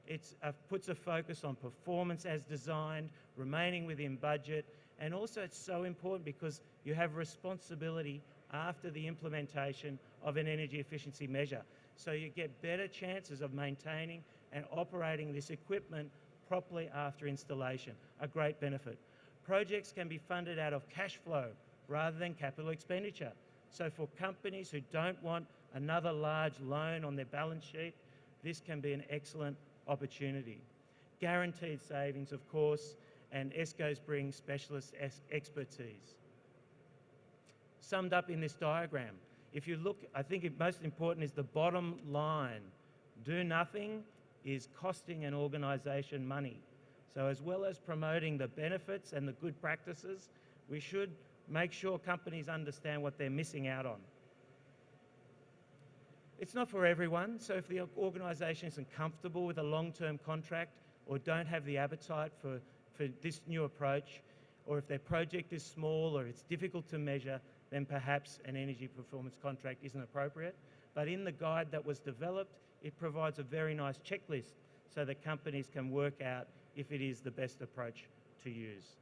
It puts a focus on performance as designed, remaining within budget, and also it's so important because you have responsibility after the implementation of an energy efficiency measure. So you get better chances of maintaining and operating this equipment properly after installation, a great benefit. Projects can be funded out of cash flow rather than capital expenditure. So for companies who don't want another large loan on their balance sheet, this can be an excellent opportunity. Guaranteed savings, of course, and ESCOs bring specialist expertise. Summed up in this diagram, if you look, I think most important is the bottom line. Do nothing is costing an organisation money. So as well as promoting the benefits and the good practices, we should make sure companies understand what they're missing out on. It's not for everyone, so if the organisation isn't comfortable with a long-term contract or don't have the appetite for this new approach, or if their project is small or it's difficult to measure, then perhaps an energy performance contract isn't appropriate. But in the guide that was developed, it provides a very nice checklist so that companies can work out if it is the best approach to use.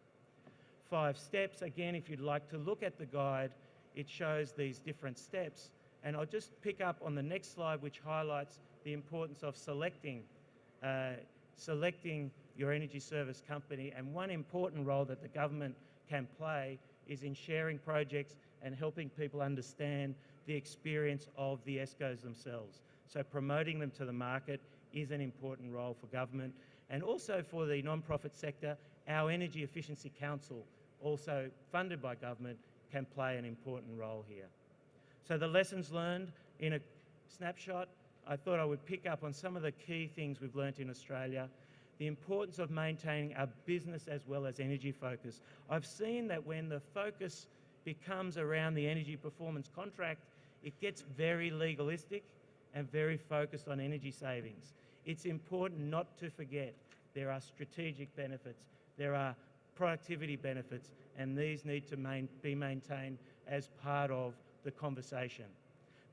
5 steps, again, if you'd like to look at the guide, it shows these different steps. And I'll just pick up on the next slide, which highlights the importance of selecting your energy service company. And one important role that the government can play is in sharing projects and helping people understand the experience of the ESCOs themselves. So promoting them to the market is an important role for government. And also for the non-profit sector, our Energy Efficiency Council, also funded by government, can play an important role here. So the lessons learned in a snapshot, I thought I would pick up on some of the key things we've learnt in Australia. The importance of maintaining a business as well as energy focus. I've seen that when the focus becomes around the energy performance contract, it gets very legalistic and very focused on energy savings. It's important not to forget there are strategic benefits, there are productivity benefits, and these need to be maintained as part of the conversation.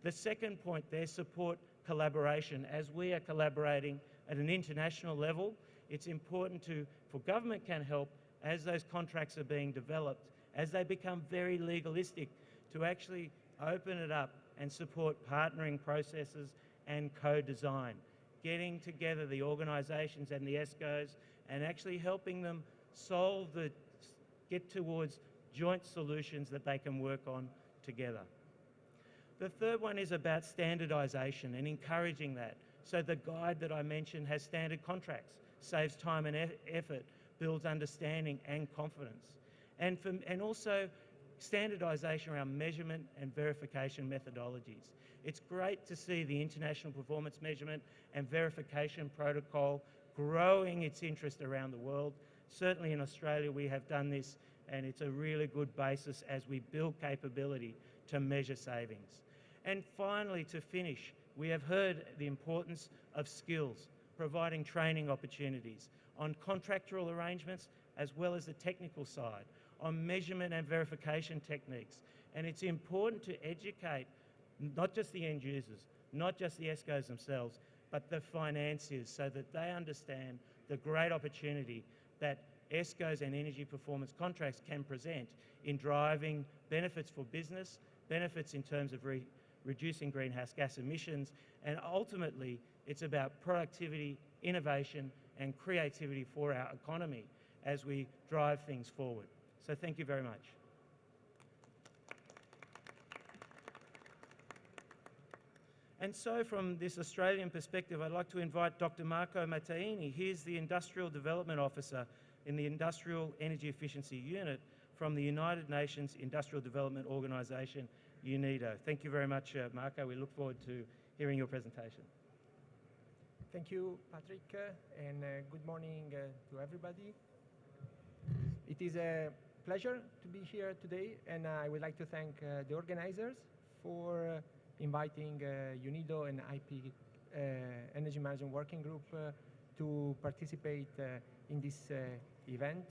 The second point there, support collaboration. As we are collaborating at an international level, it's important for government can help as those contracts are being developed, as they become very legalistic, to actually open it up and support partnering processes and co-design, getting together the organisations and the ESCOs and actually helping them get towards joint solutions that they can work on together. The third one is about standardisation and encouraging that. So the guide that I mentioned has standard contracts, saves time and effort, builds understanding and confidence. And also standardisation around measurement and verification methodologies. It's great to see the International Performance Measurement and Verification Protocol growing its interest around the world. Certainly in Australia we have done this and it's a really good basis as we build capability to measure savings. And finally, to finish, we have heard the importance of skills, providing training opportunities on contractual arrangements as well as the technical side, on measurement and verification techniques. And it's important to educate not just the end users, not just the ESCOs themselves, but the financiers, so that they understand the great opportunity that ESCOs and energy performance contracts can present in driving benefits for business, benefits in terms of reducing greenhouse gas emissions, and ultimately it's about productivity, innovation and creativity for our economy as we drive things forward. So thank you very much. And so from this Australian perspective, I'd like to invite Dr. Marco Mattaini. He's the Industrial Development Officer in the Industrial Energy Efficiency Unit from the United Nations Industrial Development Organization, UNIDO. Thank you very much, Marco. We look forward to hearing your presentation. Thank you, Patrick, and good morning to everybody. It is a pleasure to be here today, and I would like to thank the organizers for inviting UNIDO and IPEEC Energy Management Working Group to participate in this event.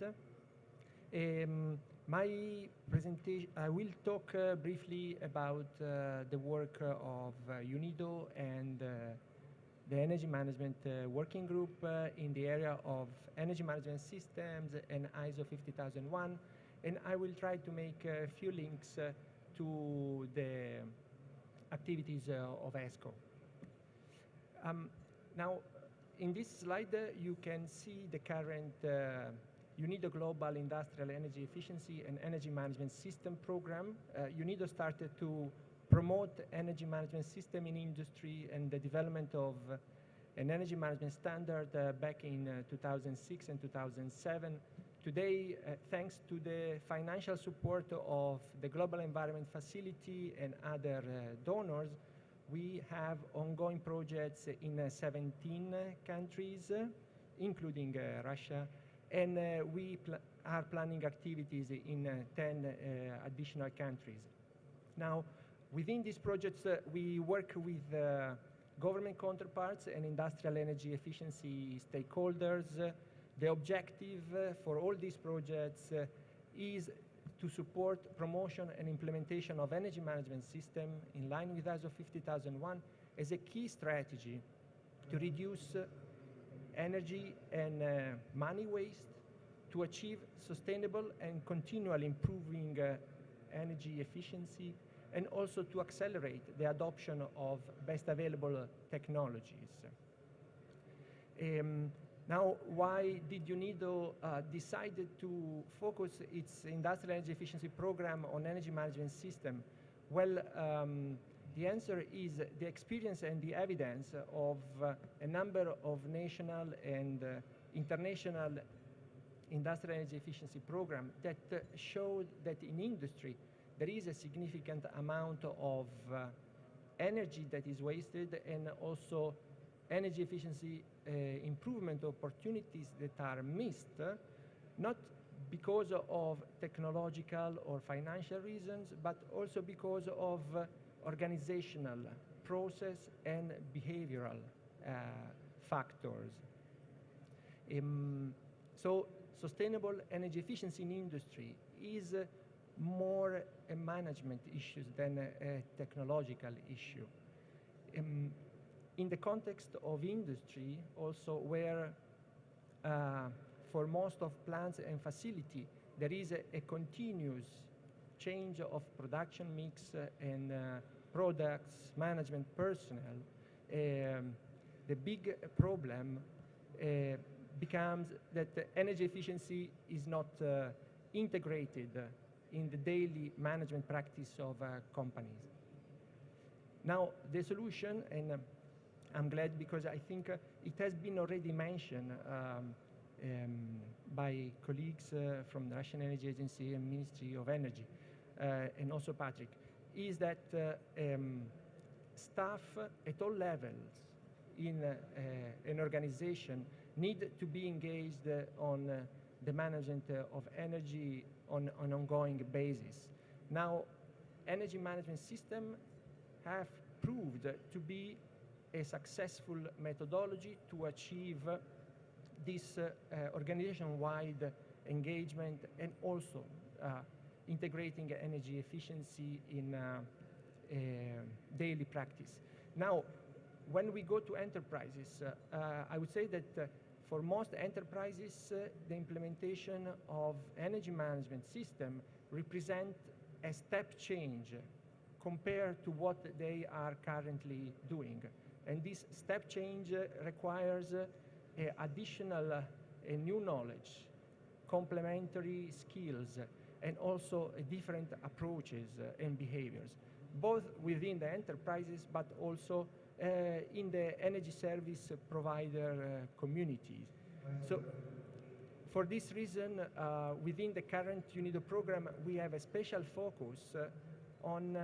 My presentation, I will talk briefly about the work of UNIDO and the Energy Management Working Group in the area of energy management systems and ISO 50001, and I will try to make a few links to the activities of ESCO. Now, in this slide, you can see the current UNIDO Global Industrial Energy Efficiency and Energy Management System program. UNIDO started to promote energy management system in industry and the development of an energy management standard back in 2006 and 2007. Today, thanks to the financial support of the Global Environment Facility and other donors, we have ongoing projects in 17 countries, including Russia, and we are planning activities in 10 additional countries. Now, within these projects, we work with government counterparts and industrial energy efficiency stakeholders. The objective for all these projects is to support promotion and implementation of energy management system in line with ISO 50001 as a key strategy to reduce energy and money waste, to achieve sustainable and continually improving energy efficiency, and also to accelerate the adoption of best available technologies. Now, why did UNIDO decide to focus its industrial energy efficiency program on energy management system? Well, the answer is the experience and the evidence of a number of national and international industrial energy efficiency programs that showed that in industry there is a significant amount of energy that is wasted, and also energy efficiency improvement opportunities that are missed, not because of technological or financial reasons, but also because of organizational, process, and behavioral factors. So sustainable energy efficiency in industry is more a management issue than a technological issue. In the context of industry, also where for most of plants and facility, there is a continuous change of production mix and products, management personnel, the big problem becomes that energy efficiency is not integrated in the daily management practice of companies. Now, the solution, and I'm glad because I think it has been already mentioned by colleagues from the Russian Energy Agency and Ministry of Energy, and also Patrick, is that staff at all levels in an organization need to be engaged on the management of energy on an ongoing basis. Now, energy management system have proved to be a successful methodology to achieve this organization-wide engagement and also integrating energy efficiency in daily practice. Now, when we go to enterprises, I would say that for most enterprises, the implementation of energy management system represent a step change compared to what they are currently doing. And this step change requires additional new knowledge, complementary skills, and also different approaches and behaviors, both within the enterprises but also in the energy service provider community. So for this reason, within the current UNIDO program, we have a special focus on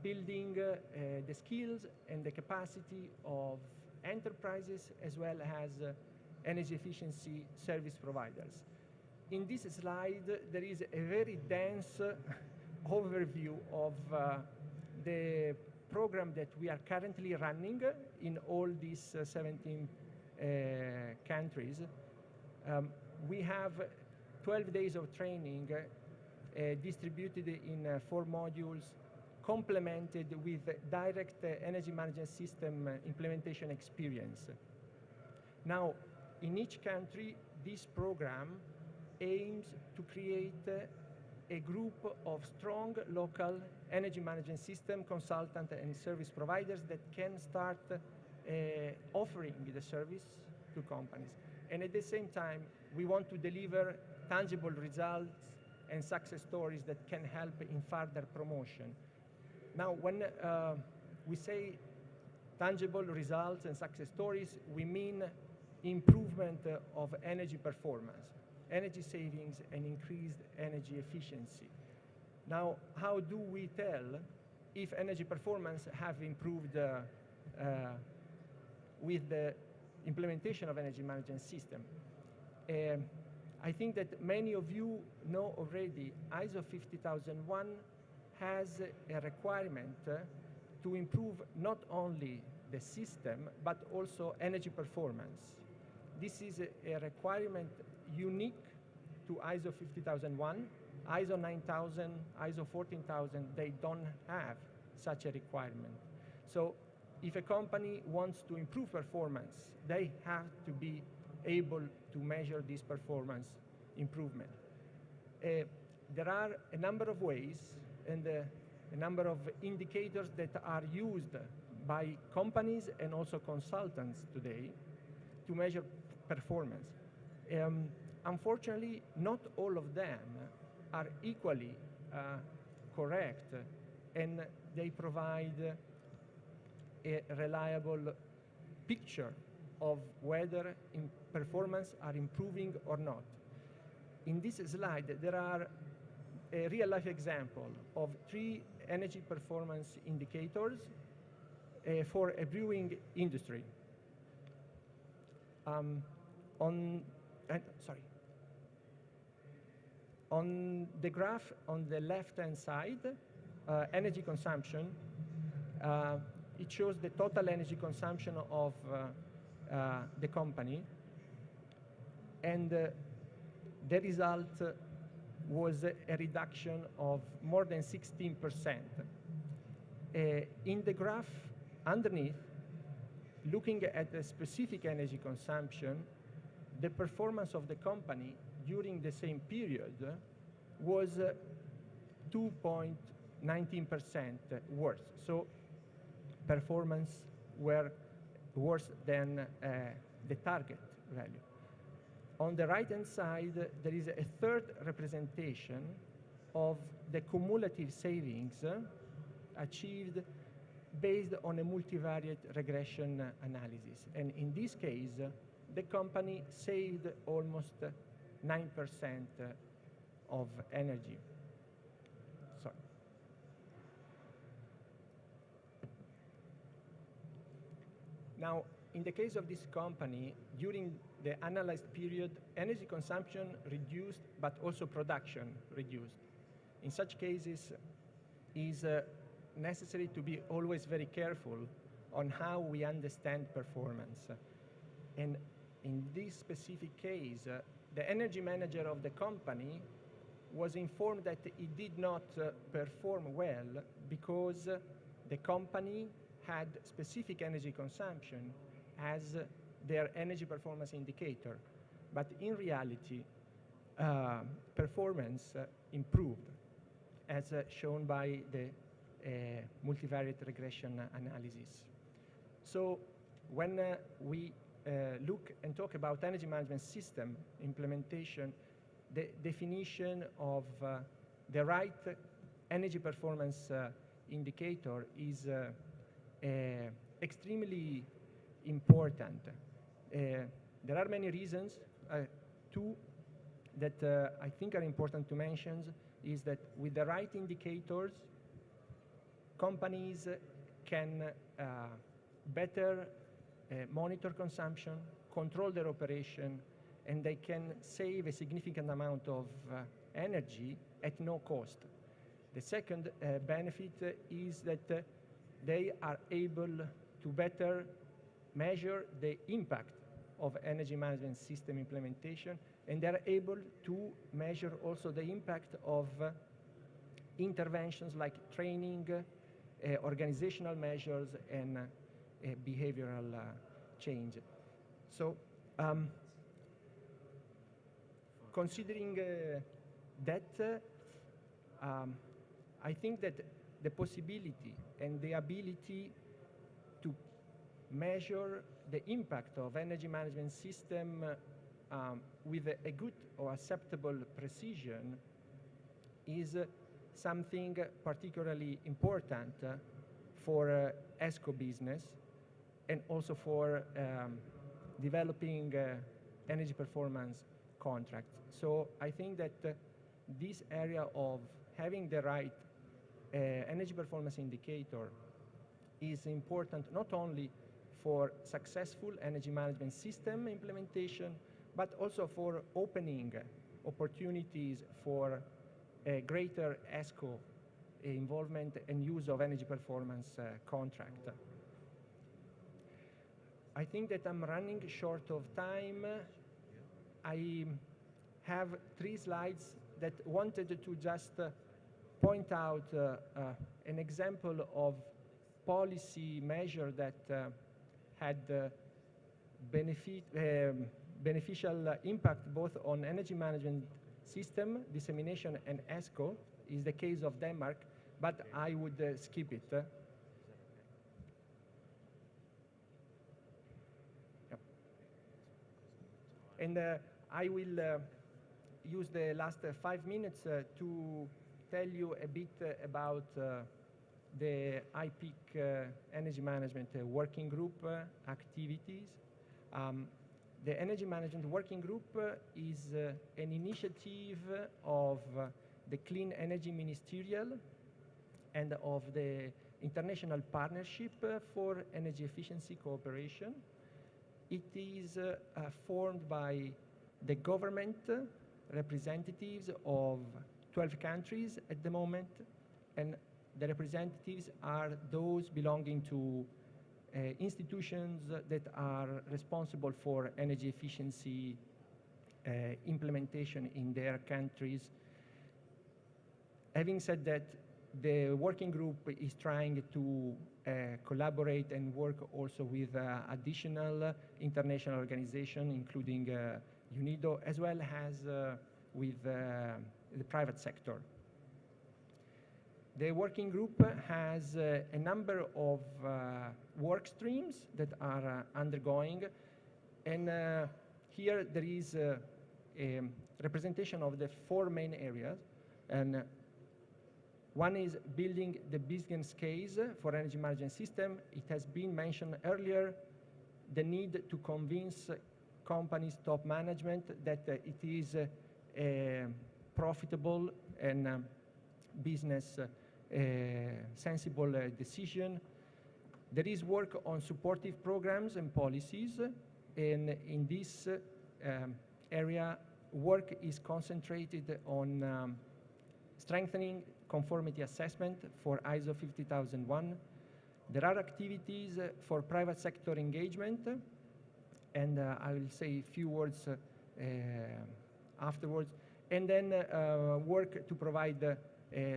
building the skills and the capacity of enterprises as well as energy efficiency service providers. In this slide, there is a very dense overview of the program that we are currently running in all these 17 countries. We have 12 days of training distributed in 4 modules, complemented with direct energy management system implementation experience. Now, in each country, this program aims to create a group of strong local energy management system consultant and service providers that can start offering the service to companies. And at the same time, we want to deliver tangible results and success stories that can help in further promotion. Now, when we say tangible results and success stories, we mean improvement of energy performance, energy savings, and increased energy efficiency. Now, how do we tell if energy performance have improved with the implementation of energy management system? I think that many of you know already ISO 50001 has a requirement to improve not only the system, but also energy performance. This is a requirement unique to ISO 50001, ISO 9000, ISO 14000, they don't have such a requirement. So if a company wants to improve performance, they have to be able to measure this performance improvement. There are a number of ways and a number of indicators that are used by companies and also consultants today to measure performance. Unfortunately, not all of them are equally correct, and they provide a reliable picture of whether performance are improving or not. In this slide, there are a real-life example of 3 energy performance indicators for a brewing industry. On the graph on the left-hand side, energy consumption, it shows the total energy consumption of the company, and the result was a reduction of more than 16%. In the graph underneath, looking at the specific energy consumption, the performance of the company during the same period was 2.19% worse. So performance were worse than the target value. On the right-hand side, there is a third representation of the cumulative savings achieved based on a multivariate regression analysis. And in this case, the company saved almost 9% of energy. Sorry. Now, in the case of this company, during the analyzed period, energy consumption reduced, but also production reduced. In such cases, is necessary to be always very careful on how we understand performance. And in this specific case, the energy manager of the company was informed that it did not perform well because the company had specific energy consumption as their energy performance indicator. But in reality, performance improved, as shown by the multivariate regression analysis. So when we look and talk about energy management system implementation, the definition of the right energy performance indicator is extremely important. There are many reasons. Two that I think are important to mention is that with the right indicators, companies can better monitor consumption, control their operation, and they can save a significant amount of energy at no cost. The second benefit is that they are able to better measure the impact of energy management system implementation, and they're able to measure also the impact of interventions like training, organizational measures, and behavioral change. So considering that, I think that the possibility and the ability to measure the impact of energy management system with a good or acceptable precision is something particularly important for ESCO business and also for developing energy performance contracts. So I think that this area of having the right energy performance indicator is important not only for successful energy management system implementation, but also for opening opportunities for a greater ESCO involvement and use of energy performance contract. I think that I'm running short of time. I have 3 slides that wanted to just point out an example of policy measure that had beneficial impact both on energy management system, dissemination, and ESCO, is the case of Denmark, but I would skip it. Yep. And I will use the last 5 minutes to tell you a bit about the IPEEC Energy Management Working Group activities. The Energy Management Working Group is an initiative of the Clean Energy Ministerial and of the International Partnership for Energy Efficiency Cooperation. It is formed by the government representatives of 12 countries at the moment, and the representatives are those belonging to institutions that are responsible for energy efficiency implementation in their countries. Having said that, the working group is trying to collaborate and work also with additional international organizations, including UNIDO, as well as with the private sector. The working group has a number of work streams that are undergoing, and here there is a representation of the 4 main areas. And one is building the business case for energy management system. It has been mentioned earlier, the need to convince companies' top management that it is a profitable and business sensible decision. There is work on supportive programs and policies, and in this area, work is concentrated on strengthening conformity assessment for ISO 50001. There are activities for private sector engagement, and I will say a few words afterwards, and then work to provide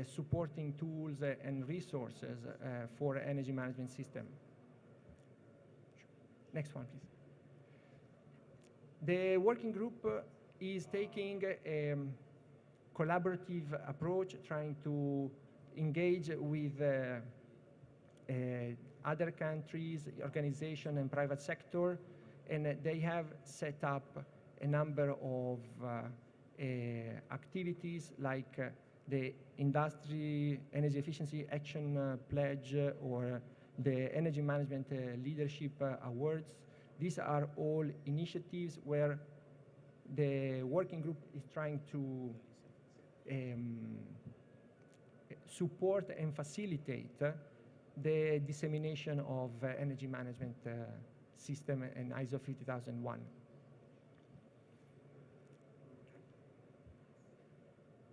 supporting tools and resources for energy management system. Next one, please. The working group is taking a collaborative approach, trying to engage with other countries, organization, and private sector, and they have set up a number of activities like the Industry Energy Efficiency Action Pledge or the Energy Management Leadership Awards. These are all initiatives where the working group is trying to support and facilitate the dissemination of energy management system and ISO 50001.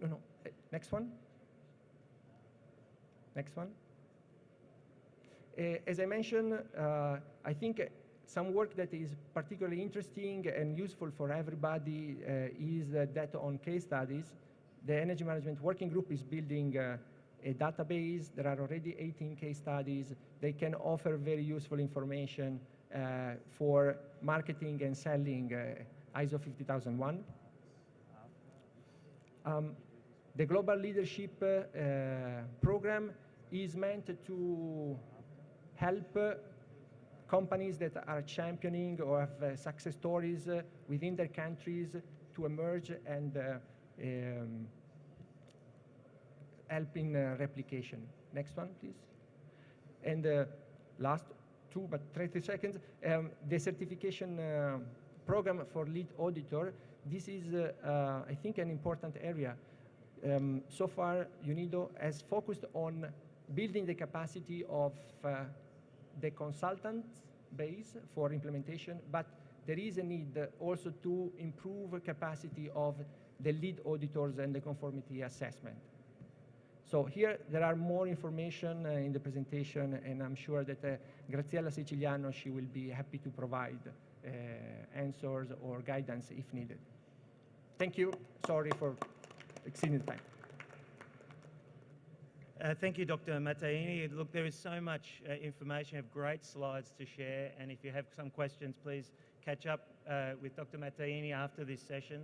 No, next one. Next one. As I mentioned, I think some work that is particularly interesting and useful for everybody is that on case studies. The Energy Management Working Group is building a database. There are already 18 case studies. They can offer very useful information for marketing and selling ISO 50001. The Global Leadership Program is meant to help companies that are championing or have success stories within their countries to emerge and help in replication. Next one, please. And last 2, but 30 seconds, the certification program for lead auditor. This is, I think, an important area. So far, UNIDO has focused on building the capacity of the consultant base for implementation, but there is a need also to improve capacity of the lead auditors and the conformity assessment. So here there are more information in the presentation, and I'm sure that Graziella Siciliano, she will be happy to provide answers or guidance if needed. Thank you. Sorry for exceeding time. Thank you, Dr. Mattaini. Look, there is so much information. You have great slides to share, and if you have some questions, please catch up with Dr. Mattaini after this session,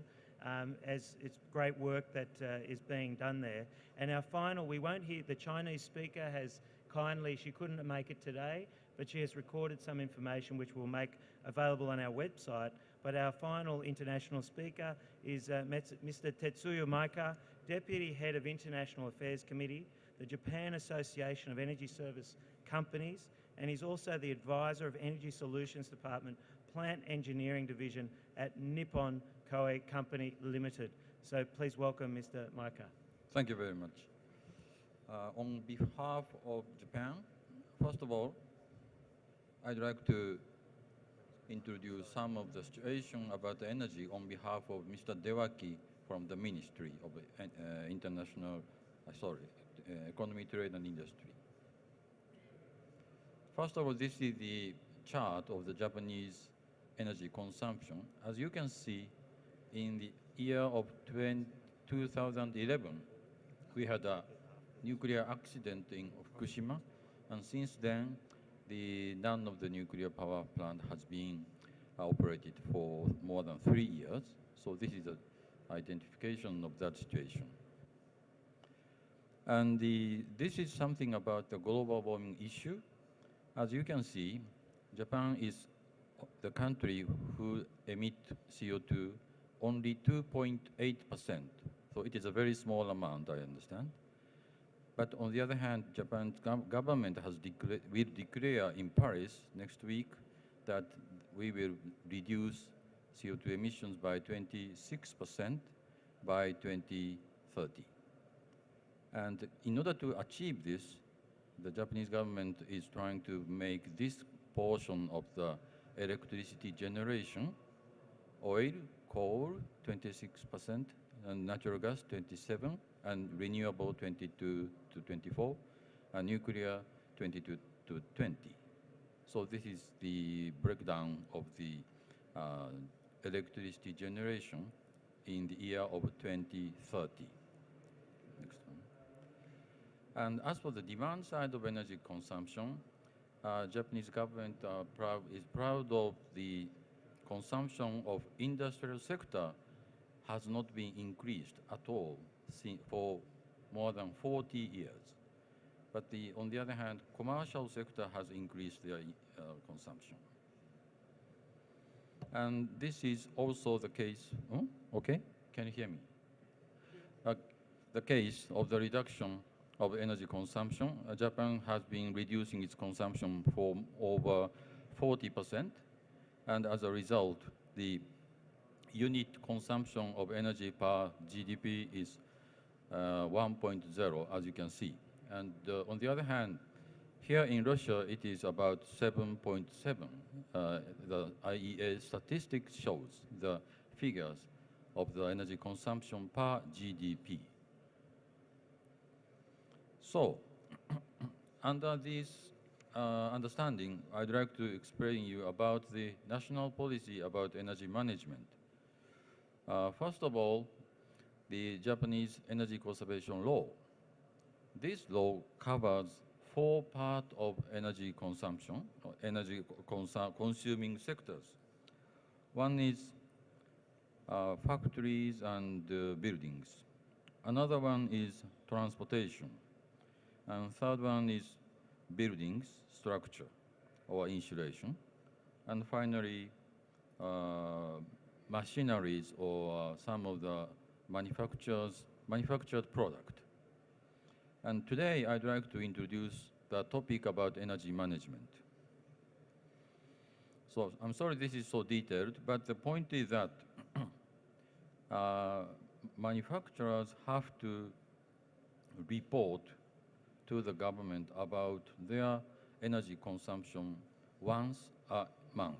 as it's great work that is being done there. And our final, we won't hear, the Chinese speaker has kindly, she couldn't make it today, but she has recorded some information which we'll make available on our website. But our final international speaker is Mr. Tetsuya Maika, Deputy Head of International Affairs Committee, the Japan Association of Energy Service Companies, and he's also the advisor of Energy Solutions Department, Plant Engineering Division at Nippon Koei Company Limited. So please welcome Mr. Maika. Thank you very much. On behalf of Japan, first of all, I'd like to introduce some of the situation about energy on behalf of Mr. Dewaki from the Ministry of Economy, Trade and Industry. First of all, this is the chart of the Japanese energy consumption. As you can see, in the year of 2011, we had a nuclear accident in Fukushima, and since then, none of the nuclear power plant has been operated for more than 3 years. So this is an identification of that situation. And this is something about the global warming issue. As you can see, Japan is the country who emit CO2 only 2.8%. So it is a very small amount, I understand. But on the other hand, Japan's government will declare in Paris next week that we will reduce CO2 emissions by 26% by 2030. And in order to achieve this, the Japanese government is trying to make this portion of the electricity generation, oil, coal 26%, and natural gas 27%, and renewable 22 to 24%, and nuclear 22 to 20%. So this is the breakdown of the electricity generation in the year of 2030. Next one. And as for the demand side of energy consumption, Japanese government is proud of the consumption of industrial sector has not been increased at all for more than 40 years. But on the other hand, commercial sector has increased their consumption. And this is also the case, okay, can you hear me? The case of the reduction of energy consumption. Japan has been reducing its consumption for over 40%, and as a result, the unit consumption of energy per GDP is 1.0, as you can see. And on the other hand, here in Russia, it is about 7.7. The IEA statistics shows the figures of the energy consumption per GDP. So, under this understanding, I'd like to explain you about the national policy about energy management. First of all, the Japanese energy conservation law. This law covers 4 parts of energy consumption, or energy consuming sectors. One is factories and buildings. Another one is transportation. And third one is buildings, structure, or insulation. And finally, machineries or some of the manufactured product. And today, I'd like to introduce the topic about energy management. So I'm sorry this is so detailed, but the point is that manufacturers have to report to the government about their energy consumption once a month.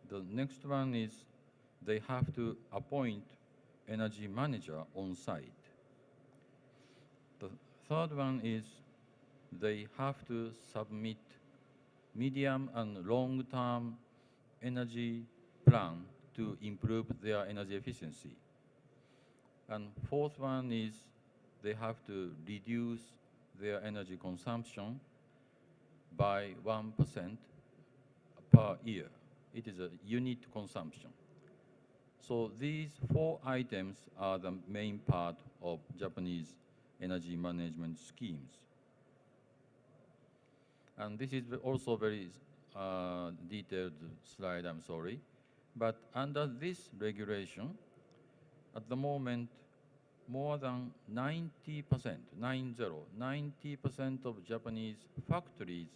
The next one is they have to appoint energy manager on site. The third one is they have to submit medium and long-term energy plan to improve their energy efficiency. And fourth one is they have to reduce their energy consumption by 1% per year. It is a unit consumption. So these 4 items are the main part of Japanese energy management schemes. And this is also very detailed slide, I'm sorry. But under this regulation, at the moment, more than 90% of Japanese factories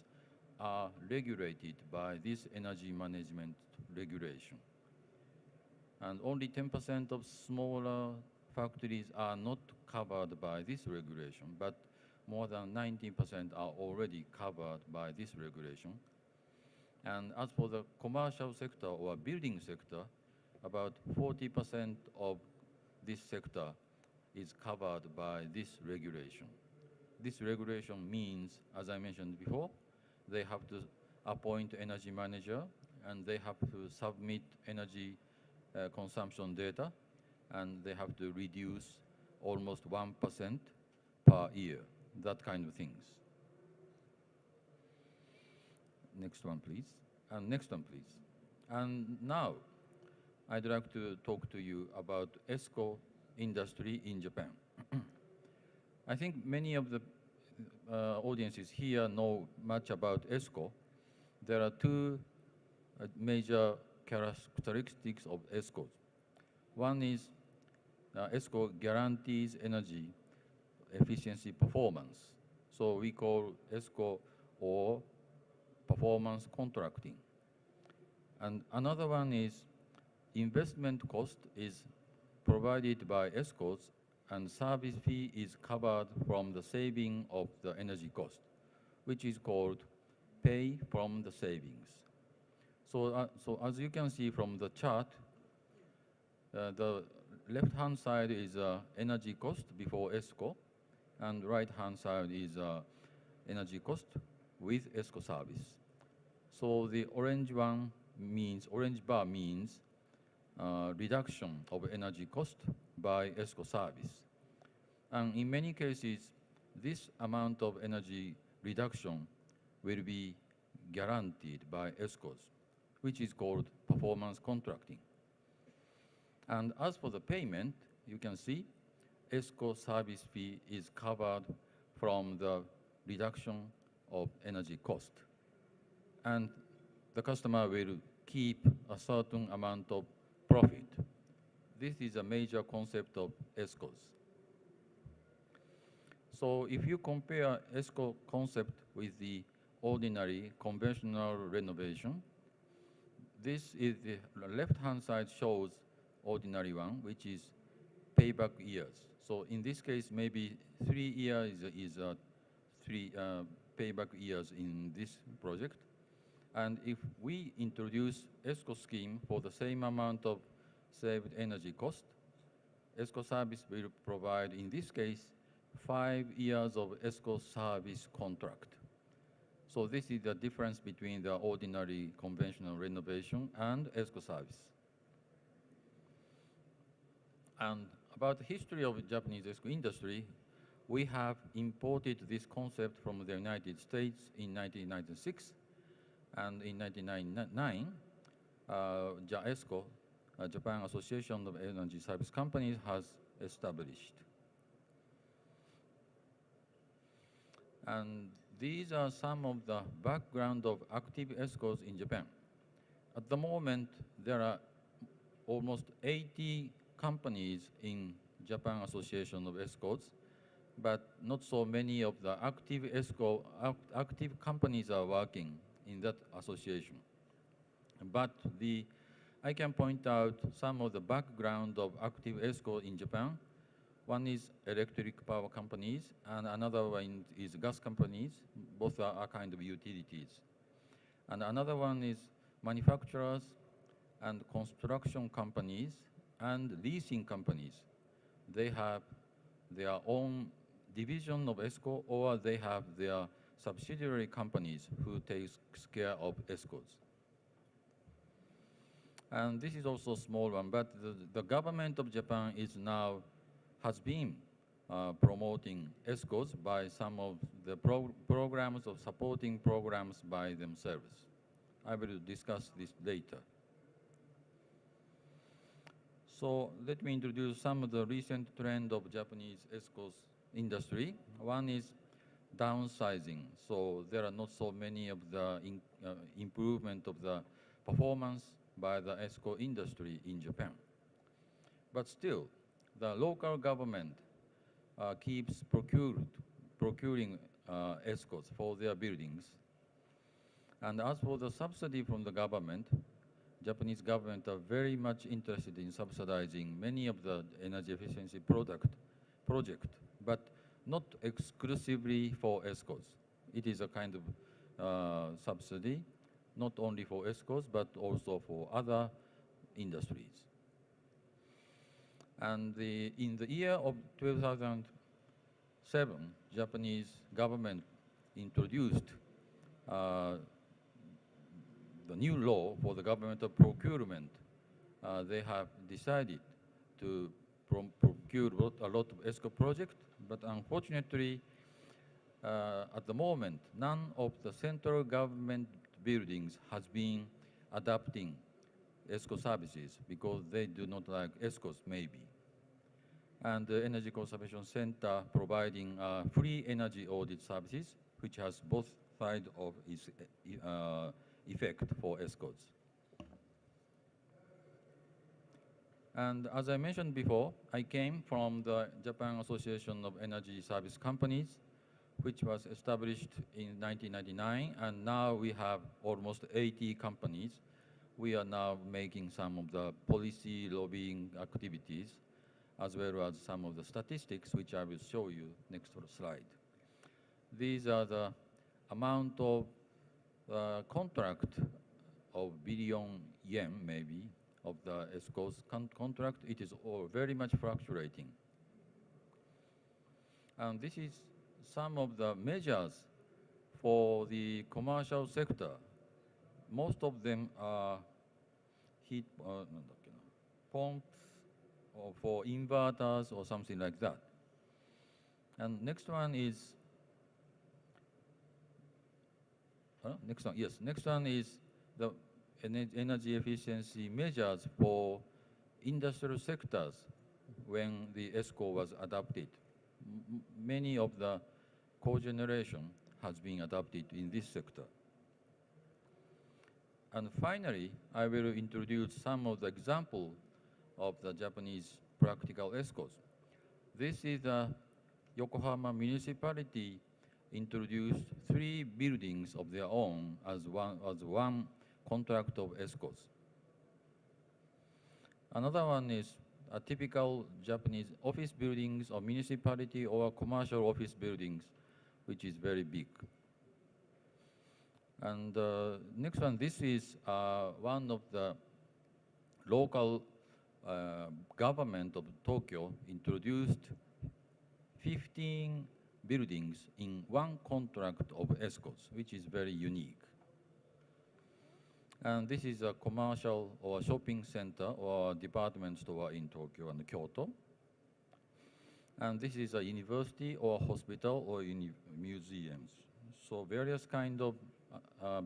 are regulated by this energy management regulation. And only 10% of smaller factories are not covered by this regulation, but more than 90% are already covered by this regulation. And as for the commercial sector or building sector, about 40% of this sector is covered by this regulation. This regulation means, as I mentioned before, they have to appoint energy manager and they have to submit energy consumption data, and they have to reduce almost 1% per year, that kind of things. Next one, please. And next one, please. And now, I'd like to talk to you about ESCO industry in Japan. I think many of the audiences here know much about ESCO. There are 2 major characteristics of ESCO. One is ESCO guarantees energy efficiency performance. So we call ESCO or performance contracting. And another one is investment cost is provided by ESCOs and service fee is covered from the saving of the energy cost, which is called pay from the savings. So as you can see from the chart, The left-hand side is energy cost before ESCO, and right-hand side is energy cost with ESCO service. So the orange bar means reduction of energy cost by ESCO service. And in many cases, this amount of energy reduction will be guaranteed by ESCOs, which is called performance contracting. And as for the payment, you can see ESCO service fee is covered from the reduction of energy cost. And the customer will keep a certain amount of profit. This is a major concept of ESCOs. So if you compare ESCO concept with the ordinary conventional renovation, this is the left-hand side shows ordinary one, which is payback years. So in this case, maybe 3 years is three payback years in this project. And if we introduce ESCO scheme for the same amount of saved energy cost, ESCO service will provide, in this case, 5 years of ESCO service contract. So this is the difference between the ordinary conventional renovation and ESCO service. And about the history of Japanese ESCO industry, we have imported this concept from the United States in 1996, and in 1999, JAESCO, Japan Association of Energy Service Companies, has established. And these are some of the background of active ESCOs in Japan. At the moment, there are almost 80 companies in Japan Association of ESCOs, but not so many of the active ESCO, active companies are working in that association. But I can point out some of the background of active ESCO in Japan. One is electric power companies, and another one is gas companies. Both are kind of utilities. And another one is manufacturers and construction companies and leasing companies. They have their own division of ESCO, or they have their subsidiary companies who takes care of ESCOs. And this is also a small one, but the government of Japan has been promoting ESCOs by some of the programs of supporting programs by themselves. I will discuss this later. So let me introduce some of the recent trend of Japanese ESCOs industry. One is downsizing. So there are not so many of the improvement of the performance by the ESCO industry in Japan. But still, the local government keeps procuring ESCOs for their buildings. And as for the subsidy from the government, Japanese government are very much interested in subsidizing many of the energy efficiency project, but not exclusively for ESCOs. It is a kind of subsidy, not only for ESCOs, but also for other industries. And in the year of 2007, Japanese government introduced the new law for the governmental procurement. They have decided to procure a lot of ESCO projects, but unfortunately, at the moment, none of the central government buildings has been adopting ESCO services because they do not like ESCOs, maybe. And the Energy Conservation Center providing free energy audit services, which has both sides of its effect for ESCOs. And as I mentioned before, I came from the Japan Association of Energy Service Companies, which was established in 1999, and now we have almost 80 companies. We are now making some of the policy lobbying activities, as well as some of the statistics, which I will show you next slide. These are the amount of contract of billion yen, maybe, of the ESCO's contract, it is all very much fluctuating. And this is some of the measures for the commercial sector. Most of them are heat pumps or for inverters or something like that. And next one is next one is the energy efficiency measures for industrial sectors when the ESCO was adopted. Many of the cogeneration has been adopted in this sector. And finally, I will introduce some of the examples of the Japanese practical ESCOs. This is the Yokohama municipality introduced 3 buildings of their own as one contract of ESCOs. Another one is a typical Japanese office buildings or municipality or commercial office buildings, which is very big. And next one, this is one of the local government of Tokyo introduced 15 buildings in one contract of ESCOs, which is very unique. And this is a commercial or shopping center or department store in Tokyo and Kyoto. And this is a university or hospital or museums. So various kind of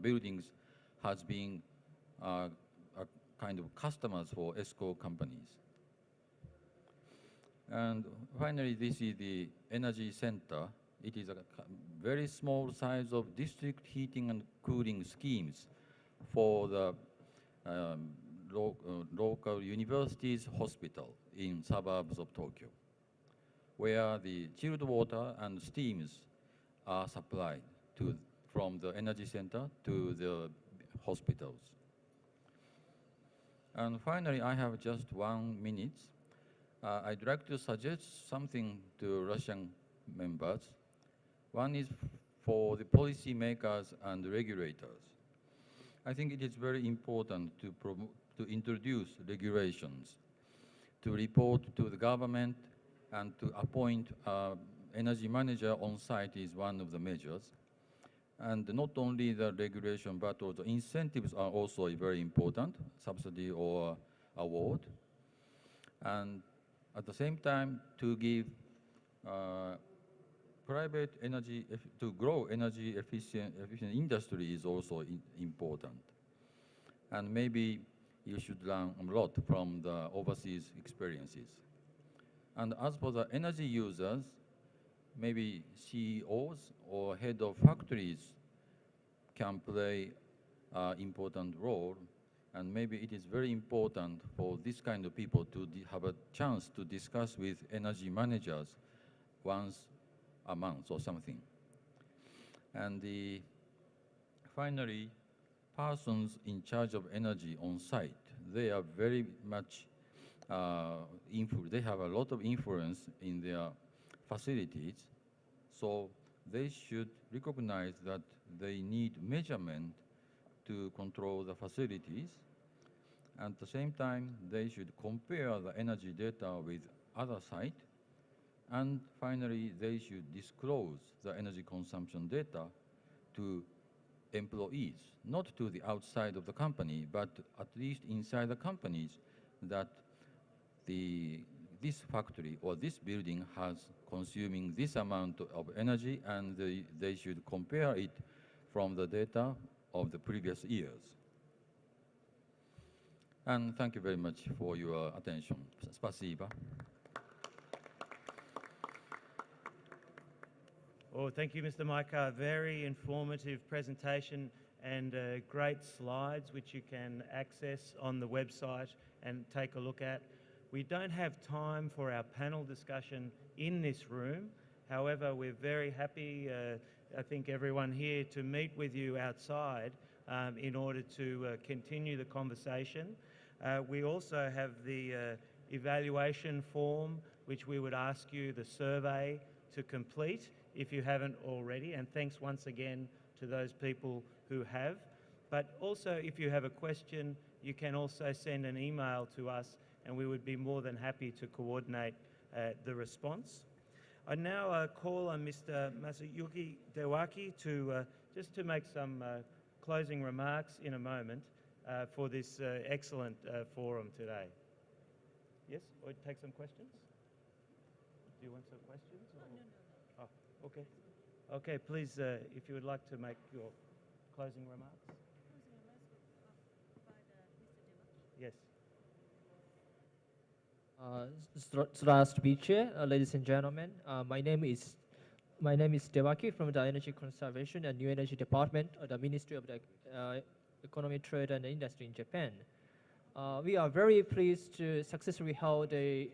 buildings has been a kind of customers for ESCO companies. And finally, this is the energy center. It is a very small size of district heating and cooling schemes for the local university's hospital in suburbs of Tokyo, where the chilled water and steams are supplied from the energy center to the hospitals. And finally, I have just 1 minute. I'd like to suggest something to Russian members. One is for the policy makers and regulators. I think it is very important to introduce regulations, to report to the government, and to appoint an energy manager on site is one of the measures. And not only the regulation, but also incentives are also very important, subsidy or award. And at the same time, to give private energy, to grow energy efficient industry is also important. And maybe you should learn a lot from the overseas experiences. And as for the energy users, maybe CEOs or head of factories can play an important role. And maybe it is very important for this kind of people to have a chance to discuss with energy managers once a month or something. And finally, persons in charge of energy on site, they are very much, they have a lot of influence in their facilities. So they should recognize that they need measurement to control the facilities. At the same time, they should compare the energy data with other sites. And finally, they should disclose the energy consumption data to employees, not to the outside of the company, but at least inside the companies, that this factory or this building has consuming this amount of energy, and they should compare it from the data of the previous years. And thank you very much for your attention. Спасибо. Well, thank you, Mr. Maika. Very informative presentation and great slides which you can access on the website and take a look at. We don't have time for our panel discussion in this room. However, we're very happy, I think everyone here, to meet with you outside in order to continue the conversation. We also have the evaluation form, which we would ask you, the survey, to complete if you haven't already. And thanks once again to those people who have. But also, if you have a question, you can also send an email to us, and we would be more than happy to coordinate the response. I now call on Mr. Masayuki Dewaki to just to make some closing remarks in a moment for this excellent forum today. Yes, or take some questions? Do you want some questions? Or? No. Oh, okay. Okay, please, if you would like to make your closing remarks. Yes. Здравствуйте, ladies and gentlemen. My name is Dewaki from the Energy Conservation and New Energy Department of the Ministry of the Economy, Trade and Industry in Japan. We are very pleased to successfully hold the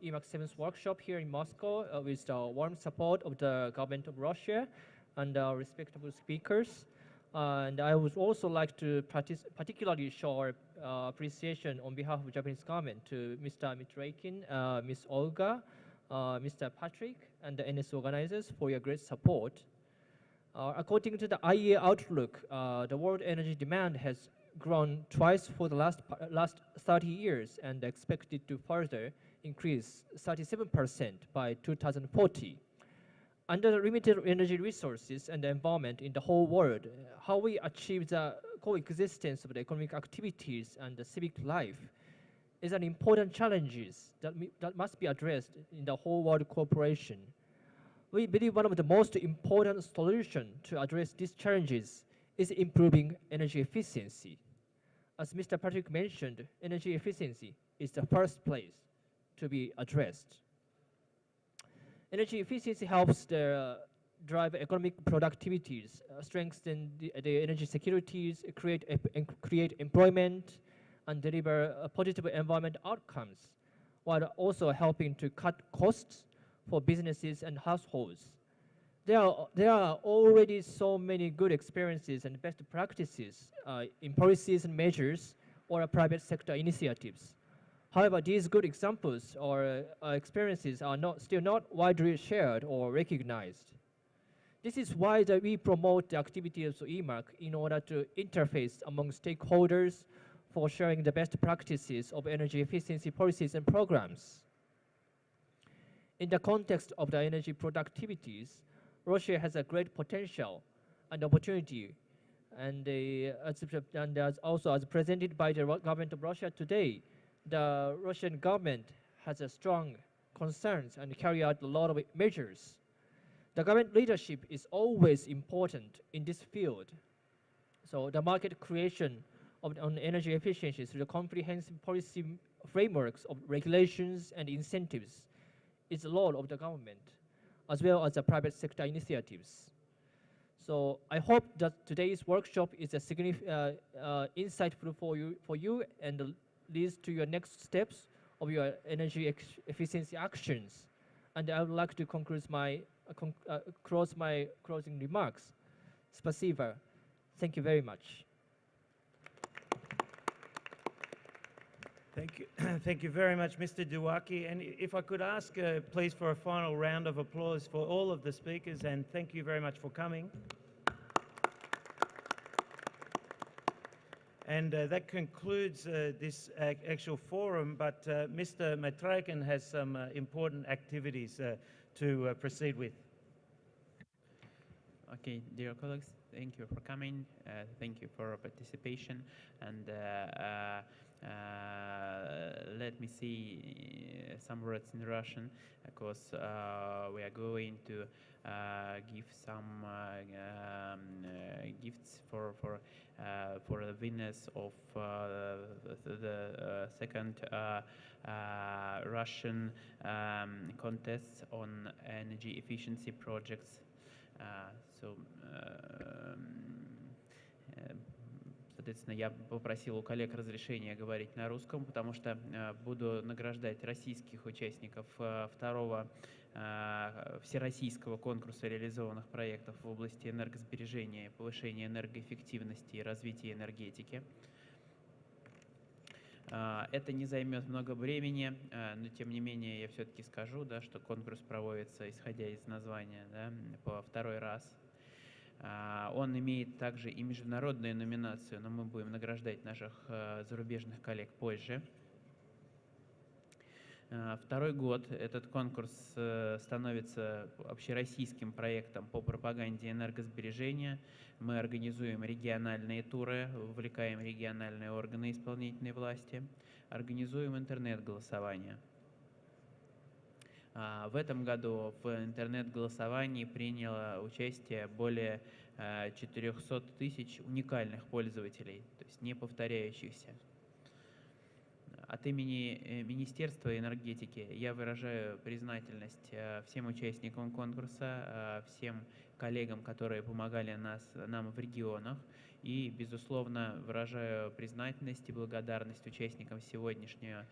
EMAK 7th workshop here in Moscow with the warm support of the government of Russia and our respectable speakers. And I would also like to particularly show appreciation on behalf of the Japanese government to Mr. Mitrakin, Ms. Olga, Mr. Patrick, and the ENES organizers for your great support. According to the IEA outlook, the world energy demand has grown twice for the last 30 years and expected to further increase 37% by 2040. Under the limited energy resources and the environment in the whole world, how we achieve the coexistence of the economic activities and the civic life is an important challenge that must be addressed in the whole world cooperation. We believe one of the most important solutions to address these challenges is improving energy efficiency. As Mr. Patrick mentioned, energy efficiency is the first place to be addressed. Energy efficiency helps drive economic productivities, strengthen the energy securities, create employment, and deliver positive environment outcomes, while also helping to cut costs for businesses and households. There are already so many good experiences and best practices in policies and measures or private sector initiatives. However, these good examples or experiences are still not widely shared or recognized. This is why we promote the activities of EMAK in order to interface among stakeholders for sharing the best practices of energy efficiency policies and programs. In the context of the energy productivities, Russia has a great potential and opportunity, and also as presented by the government of Russia today, the Russian government has a strong concerns and carry out a lot of measures. The government leadership is always important in this field. So the market creation on energy efficiency through the comprehensive policy frameworks of regulations and incentives is the role of the government, as well as the private sector initiatives. So I hope that today's workshop is a significant insightful for you and leads to your next steps of your energy efficiency actions. And I would like to close my closing remarks. Spasiba. Thank you very much. Thank you. Thank you very much, Mr. Dewaki. And if I could ask, please, for a final round of applause for all of the speakers, and thank you very much for coming. And that concludes this actual forum, but Mr. Mitrakin has some important activities to proceed with. Okay, dear colleagues, thank you for coming. Thank you for participation. And let me see some words in Russian, because we are going to give some gifts for the winners of the second Russian contests on energy efficiency projects. Соответственно, я попросил у коллег разрешения говорить на русском, потому что буду награждать российских участников второго всероссийского конкурса реализованных проектов в области энергосбережения, повышения энергоэффективности и развития энергетики. Это не займет много времени, но тем не менее я все-таки скажу, да, что конкурс проводится, исходя из названия, да, по второй раз. Он имеет также и международную номинацию, но мы будем награждать наших зарубежных коллег позже. Второй год этот конкурс становится общероссийским проектом по пропаганде энергосбережения. Мы организуем региональные туры, вовлекаем региональные органы исполнительной власти, организуем интернет-голосование. В этом году в интернет-голосовании приняло участие более 400 тысяч уникальных пользователей, то есть не повторяющихся. От имени Министерства энергетики я выражаю признательность всем участникам конкурса, всем коллегам, которые помогали нам в регионах, и, безусловно, выражаю признательность и благодарность участникам сегодняшней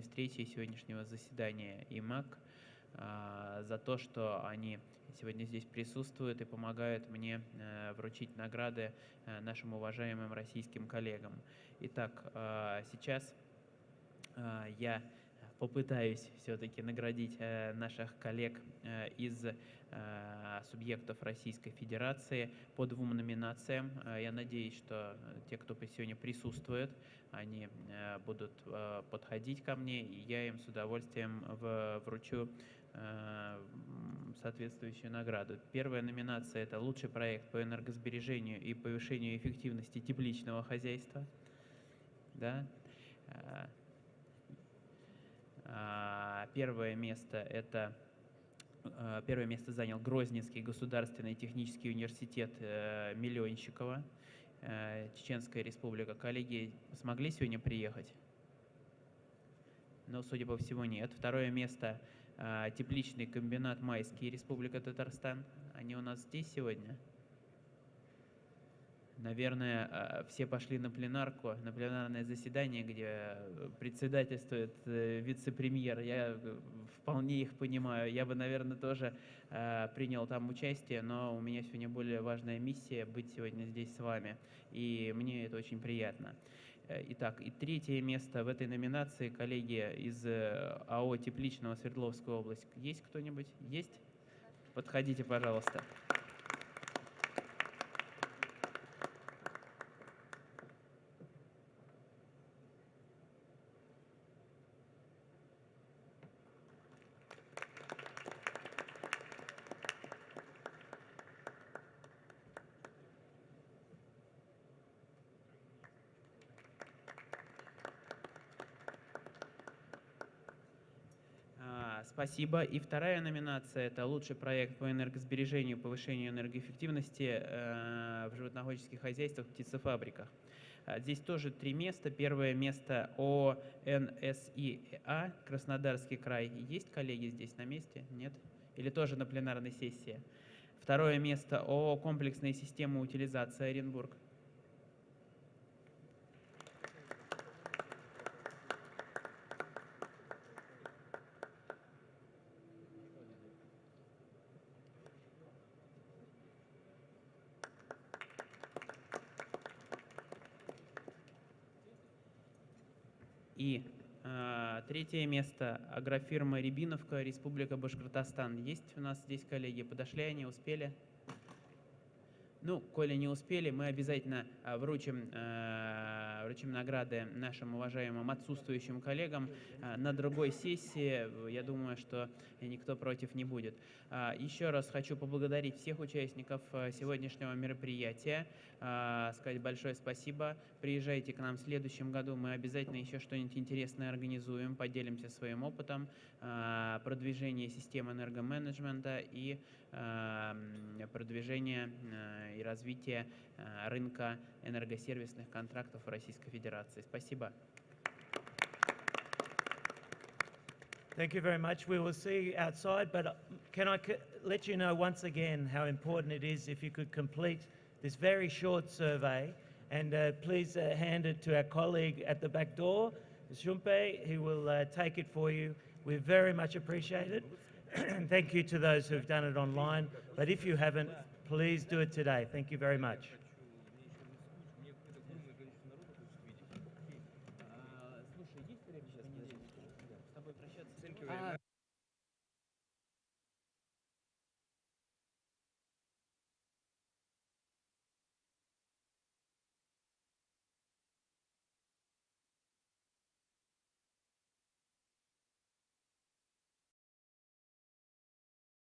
встречи, сегодняшнего заседания EMAK за то, что они сегодня здесь присутствуют и помогают мне вручить награды нашим уважаемым российским коллегам. Итак, сейчас я попытаюсь все-таки наградить наших коллег из субъектов Российской Федерации по 2 номинациям. Я надеюсь, что те, кто сегодня присутствует, они будут подходить ко мне, и я им с удовольствием вручу соответствующую награду. Первая номинация – это лучший проект по энергосбережению и повышению эффективности тепличного хозяйства. Да? Первое место занял Грозненский государственный технический университет Миллионщикова, Чеченская республика. Коллеги смогли сегодня приехать? Но, судя по всему, нет. Второе место тепличный комбинат Майский, Республика Татарстан. Они у нас здесь сегодня? Наверное, все пошли на пленарку, на пленарное заседание, где председательствует вице-премьер. Я вполне их понимаю. Я бы, наверное, тоже принял там участие, но у меня сегодня более важная миссия быть сегодня здесь с вами, и мне это очень приятно. Итак, и третье место в этой номинации, коллеги из АО Тепличного, Свердловская область. Есть кто-нибудь? Есть? Подходите, пожалуйста. Спасибо. И вторая номинация – это лучший проект по энергосбережению и повышению энергоэффективности в животноводческих хозяйствах, птицефабриках. Здесь тоже 3 места. Первое место ООО «НСИА», Краснодарский край. Есть коллеги здесь на месте? Нет? Или тоже на пленарной сессии? Второе место ООО «Комплексные системы утилизации», Оренбург. И третье место – агрофирма «Рябиновка», Республика Башкортостан. Есть у нас здесь коллеги? Подошли они, успели? Ну, коли не успели, мы обязательно вручим награды нашим уважаемым отсутствующим коллегам на другой сессии. Я думаю, что никто против не будет. Еще раз хочу поблагодарить всех участников сегодняшнего мероприятия, сказать большое спасибо. Приезжайте к нам в следующем году, мы обязательно еще что-нибудь интересное организуем, поделимся своим опытом, продвижение системы энергоменеджмента и продвижение и развитие рынка энергосервисных контрактов в Российской Федерации. Спасибо. Thank you very much. We will see you outside, but can I let you know once again how important it is if you could complete this very short survey and please hand it to our colleague at the back door, Shumpe, who will take it for you. We very much appreciate it. Thank you to those who've done it online, but if you haven't, please do it today. Thank you very much. Слушай, есть время сейчас с тобой прощаться?